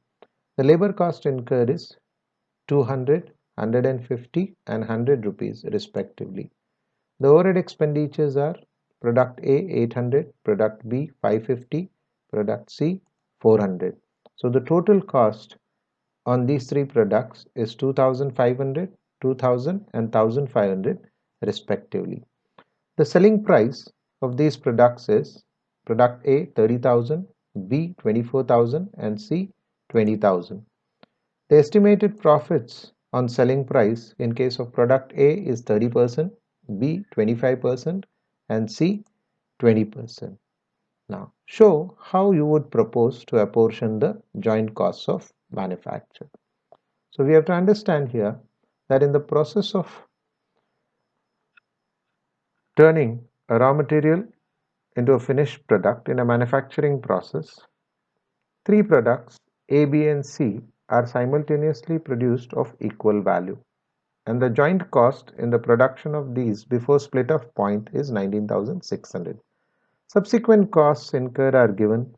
The labor cost incurred is 200, 150 and 100 rupees respectively. The overhead expenditures are product A 800, product B 550, product C 400. So the total cost on these three products is 2500, 2000 and 1500 respectively. The selling price of these products is product A 30,000, B 24,000 and C 20,000. The estimated profits on selling price in case of product A is 30%, B 25% and C 20%. Now show how you would propose to apportion the joint costs of manufacture. So we have to understand here that in the process of turning a raw material into a finished product in a manufacturing process, three products A, B and C are simultaneously produced of equal value, and the joint cost in the production of these before split off point is 19,600. Subsequent costs incurred are given,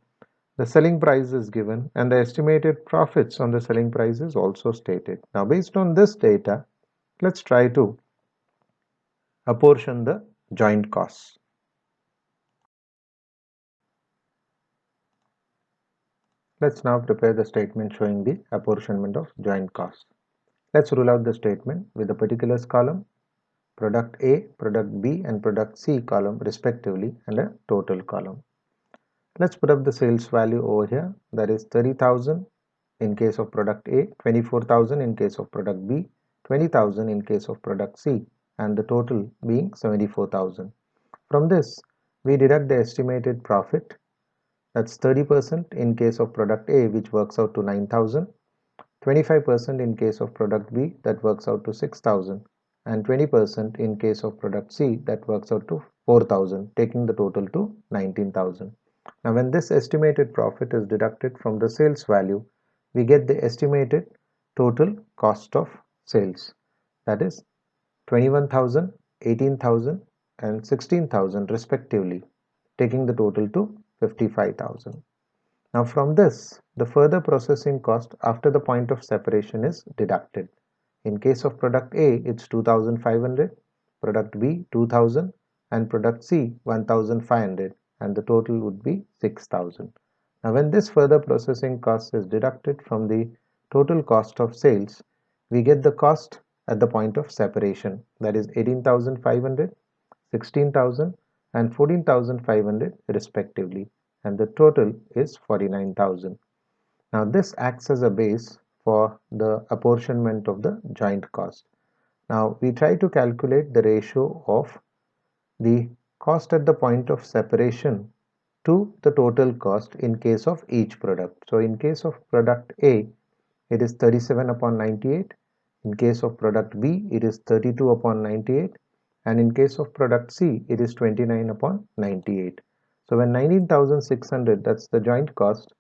the selling price is given, and the estimated profits on the selling price is also stated. Now based on this data, let's try to apportion the joint costs. Let's now prepare the statement showing the apportionment of joint costs. Let's rule out the statement with the particulars column, product A, product B and product C column respectively and a total column. Let's put up the sales value over here, that is 30,000 in case of product A, 24,000 in case of product B, 20,000 in case of product C and the total being 74,000. From this we deduct the estimated profit, that's 30% in case of product A which works out to 9,000, 25% in case of product B that works out to 6,000 and 20% in case of product C that works out to 4,000, taking the total to 19,000. Now when this estimated profit is deducted from the sales value, we get the estimated total cost of sales, that is 21,000, 18,000 and 16,000 respectively, taking the total to 55,000. Now from this, the further processing cost after the point of separation is deducted. In case of product A, it's 2,500, product B 2,000 and product C 1,500 and the total would be 6,000. Now when this further processing cost is deducted from the total cost of sales, we get the cost at the point of separation, that is 18,500, 16,000 and 14,500 respectively, and the total is 49,000. Now this acts as a base for the apportionment of the joint cost. Now we try to calculate the ratio of the cost at the point of separation to the total cost in case of each product. So in case of product A, it is 37 upon 98. In case of product B, it is 32 upon 98, and in case of product C, it is 29 upon 98. So when 19,600, that's the joint cost,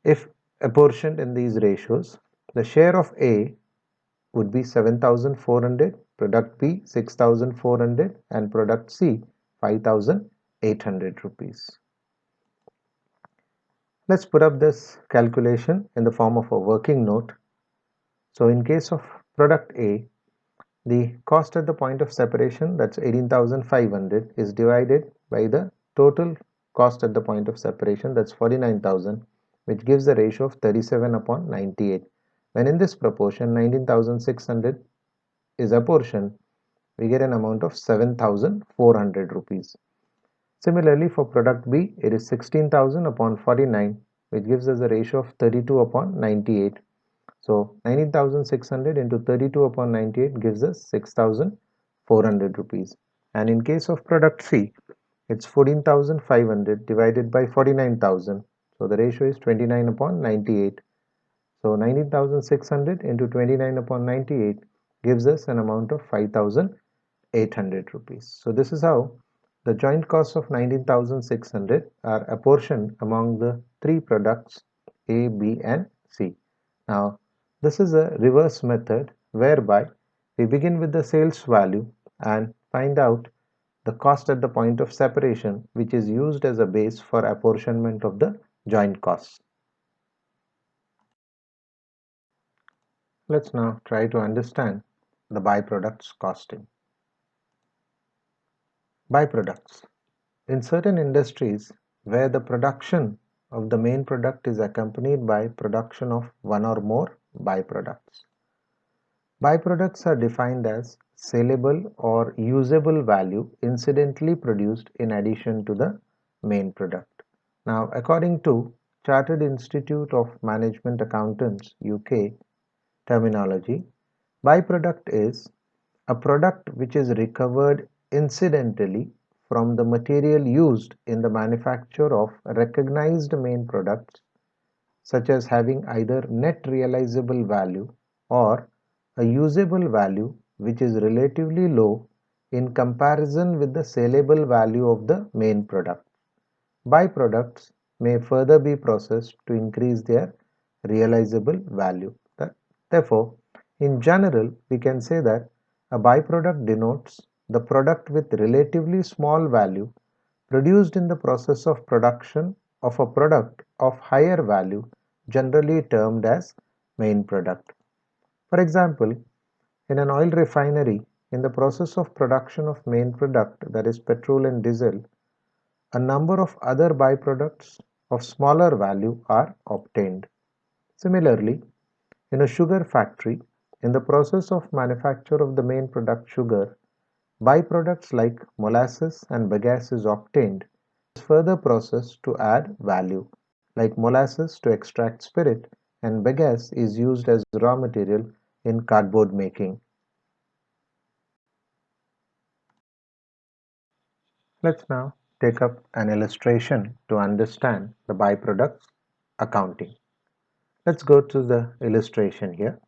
if apportioned in these ratios, the share of A would be 7,400, product B 6,400, and product C 5,800 rupees. Let's put up this calculation in the form of a working note. So in case of product A, the cost at the point of separation, that's 18,500, is divided by the total cost at the point of separation, that's 49,000, which gives the ratio of 37 upon 98. When in this proportion 19,600 is apportioned, we get an amount of 7,400 rupees. Similarly, for product B, it is 16,000 upon 49, which gives us a ratio of 32 upon 98. So 19,600 into 32 upon 98 gives us 6,400 rupees. And in case of product C, it's 14,500 divided by 49,000. So the ratio is 29 upon 98. So 19,600 into 29 upon 98 gives us an amount of 5,800 rupees. So this is how the joint costs of 19,600 are apportioned among the three products A, B, and C. Now, this is a reverse method whereby we begin with the sales value and find out the cost at the point of separation, which is used as a base for apportionment of the joint costs. Let's now try to understand the byproducts costing. Byproducts. In certain industries where the production of the main product is accompanied by production of one or more byproducts. Byproducts are defined as saleable or usable value incidentally produced in addition to the main product. Now, according to Chartered Institute of Management Accountants UK terminology, byproduct is a product which is recovered incidentally from the material used in the manufacture of recognized main products, such as having either net realizable value or a usable value which is relatively low in comparison with the saleable value of the main product. Byproducts may further be processed to increase their realizable value. Therefore, in general, we can say that a byproduct denotes the product with relatively small value produced in the process of production of a product of higher value, generally termed as main product. For example, in an oil refinery, in the process of production of main product, that is petrol and diesel, a number of other byproducts of smaller value are obtained. Similarly, in a sugar factory, in the process of manufacture of the main product sugar, byproducts like molasses and bagasse is obtained, is further processed to add value, like molasses to extract spirit, and bagasse is used as raw material in cardboard making. Let's now take up an illustration to understand the byproducts accounting. Let's go to the illustration here.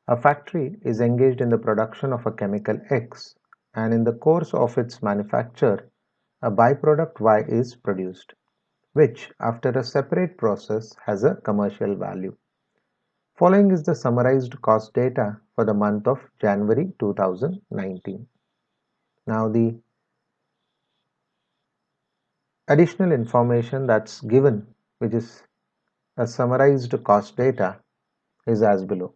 A factory is engaged in the production of a chemical X, and in the course of its manufacture, a byproduct Y is produced, which after a separate process has a commercial value. Following is the summarized cost data for the month of January 2019. Now the additional information that's given, which is a summarized cost data, is as below.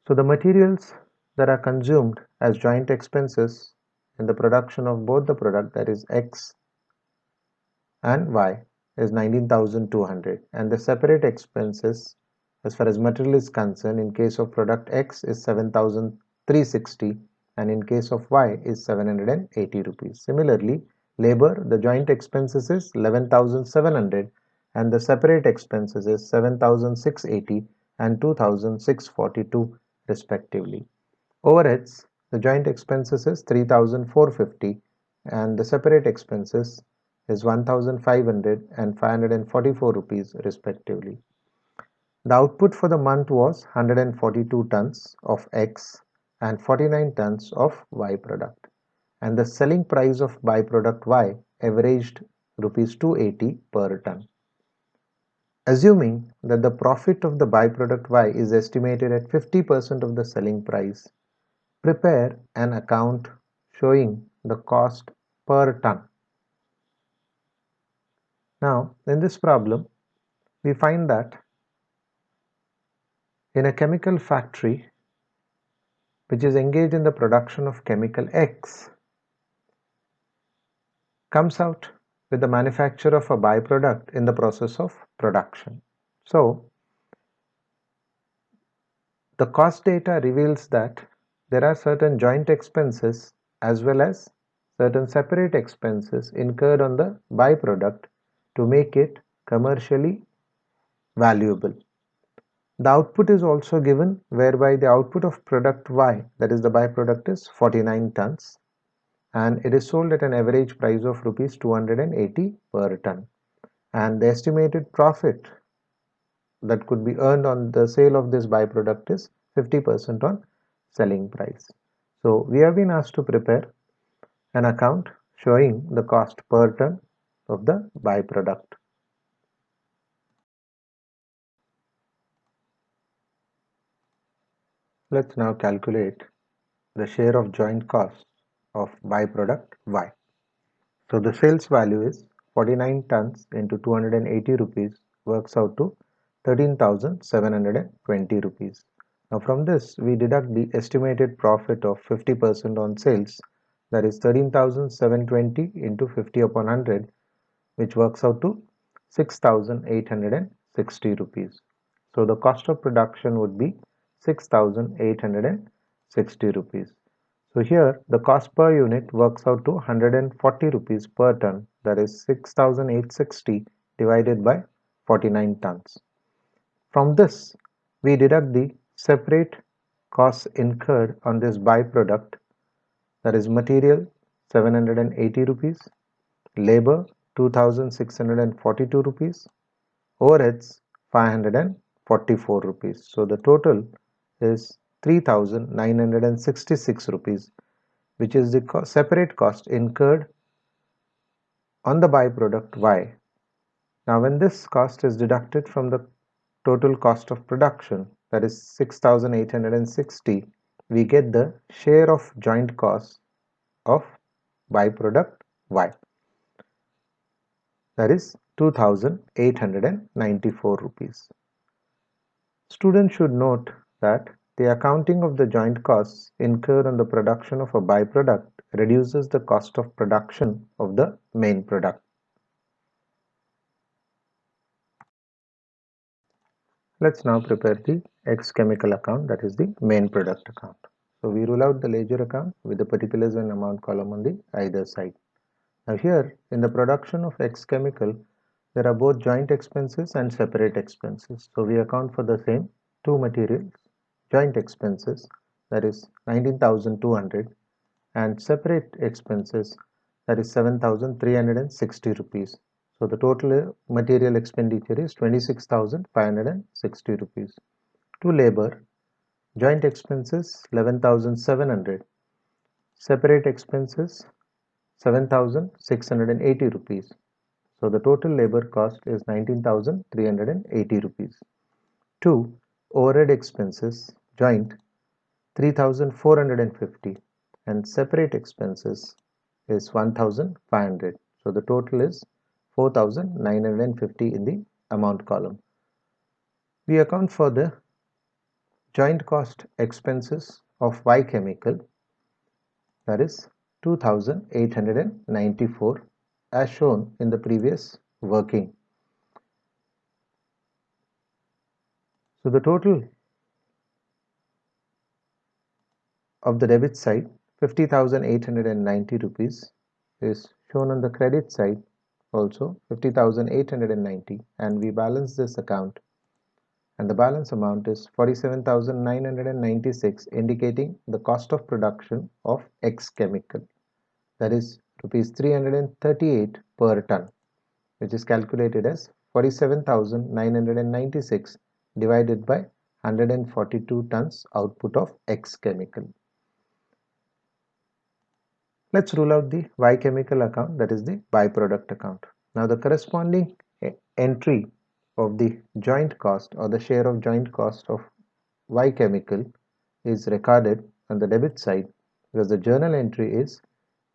So the materials that are consumed as joint expenses in the production of both the product, that is X and Y, is 19,200, and the separate expenses as far as material is concerned in case of product X is 7,360 and in case of Y is 780 rupees. Similarly, labor, the joint expenses is 11,700 and the separate expenses is 7,680 and 2,642 respectively. Overheads, the joint expenses is 3,450 and the separate expenses is 1,500 and 544 rupees respectively. The output for the month was 142 tons of X and 49 tons of Y product, and the selling price of byproduct Y averaged rupees 280 per ton. Assuming that the profit of the byproduct Y is estimated at 50% of the selling price, prepare an account showing the cost per ton. Now, in this problem, we find that in a chemical factory which is engaged in the production of chemical X, comes out with the manufacture of a byproduct in the process of production. So, the cost data reveals that there are certain joint expenses as well as certain separate expenses incurred on the byproduct to make it commercially valuable. The output is also given, whereby the output of product Y, that is the byproduct, is 49 tons, and it is sold at an average price of rupees 280 per ton, and the estimated profit that could be earned on the sale of this byproduct is 50% on selling price. So we have been asked to prepare an account showing the cost per ton of the byproduct. Let's now calculate the share of joint costs of byproduct Y. So the sales value is 49 tons into 280 rupees works out to 13,720 rupees. Now from this we deduct the estimated profit of 50% on sales, that is 13,720 into 50 upon 100, which works out to 6,860 rupees. So the cost of production would be 6,860 rupees. So here the cost per unit works out to 140 rupees per ton, that is 6,860 divided by 49 tons. From this we deduct the separate costs incurred on this byproduct, that is material 780 rupees, labor 2,642 rupees, overheads 544 rupees. So the total is 3,966 rupees, which is the separate cost incurred on the byproduct Y. Now when this cost is deducted from the total cost of production, that is 6,860, we get the share of joint costs of byproduct Y, that is 2,894 rupees. Students should note that the accounting of the joint costs incurred on the production of a byproduct reduces the cost of production of the main product. Let's now prepare the X chemical account, that is the main product account. So we rule out the ledger account with the particulars and amount column on the either side. Now here in the production of X chemical, there are both joint expenses and separate expenses. So we account for the same two materials, joint expenses, that is 19,200, and separate expenses, that is 7,360 rupees. So the total material expenditure is 26,560 rupees. To labor, joint expenses 11,700, separate expenses 7,680 rupees. So the total labor cost is 19,380 rupees. 2. Overhead expenses, joint 3,450, and separate expenses is 1,500. So the total is 4,950 in the amount column. We account for the joint cost expenses of Y chemical, that is 2,894, as shown in the previous working. So the total of the debit side, 50,890 rupees, is shown on the credit side also 50,890, and we balance this account, and the balance amount is 47,996, indicating the cost of production of X chemical, that is rupees 338 per ton, which is calculated as 47,996 divided by 142 tons output of X chemical. Let's rule out the Y chemical account, that is the byproduct account. Now the corresponding entry of the joint cost or the share of joint cost of Y chemical is recorded on the debit side because the journal entry is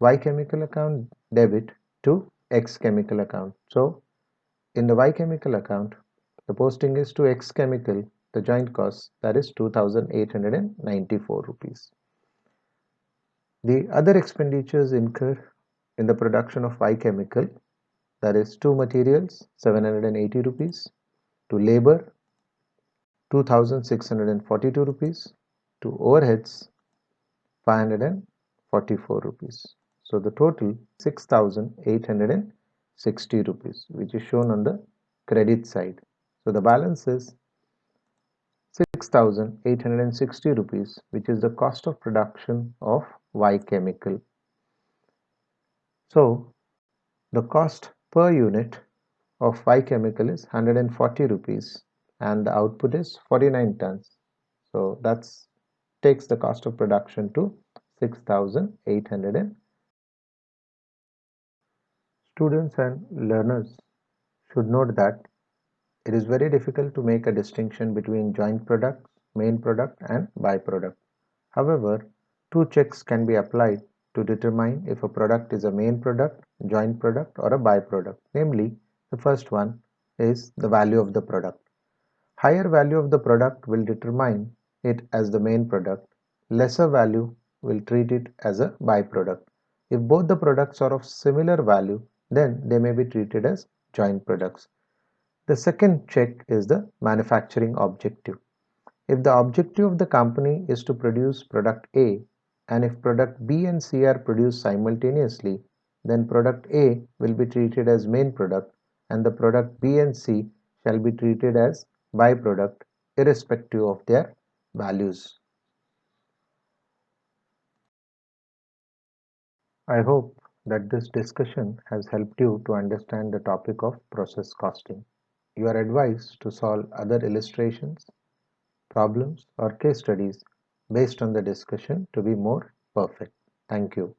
Y chemical account debit to X chemical account. So in the Y chemical account, the posting is to X chemical, the joint cost, that is 2,894 rupees. The other expenditures incurred in the production of Y chemical, that is to materials 780 rupees, to labor 2,642 rupees, to overheads 544 rupees. So the total 6,860 rupees, which is shown on the credit side. So the balance is 6,860 rupees, which is the cost of production of Y chemical. So the cost per unit of Y chemical is 140 rupees and the output is 49 tons. So that takes the cost of production to 6,800. Students and learners should note that it is very difficult to make a distinction between joint product, main product and byproduct. However, two checks can be applied to determine if a product is a main product, joint product or a byproduct. Namely, the first one is the value of the product. Higher value of the product will determine it as the main product. Lesser value will treat it as a byproduct. If both the products are of similar value, then they may be treated as joint products. The second check is the manufacturing objective. If the objective of the company is to produce product A, and if product B and C are produced simultaneously, then product A will be treated as main product and the product B and C shall be treated as byproduct irrespective of their values. I hope that this discussion has helped you to understand the topic of process costing. You are advised to solve other illustrations, problems or case studies based on the discussion to be more perfect. Thank you.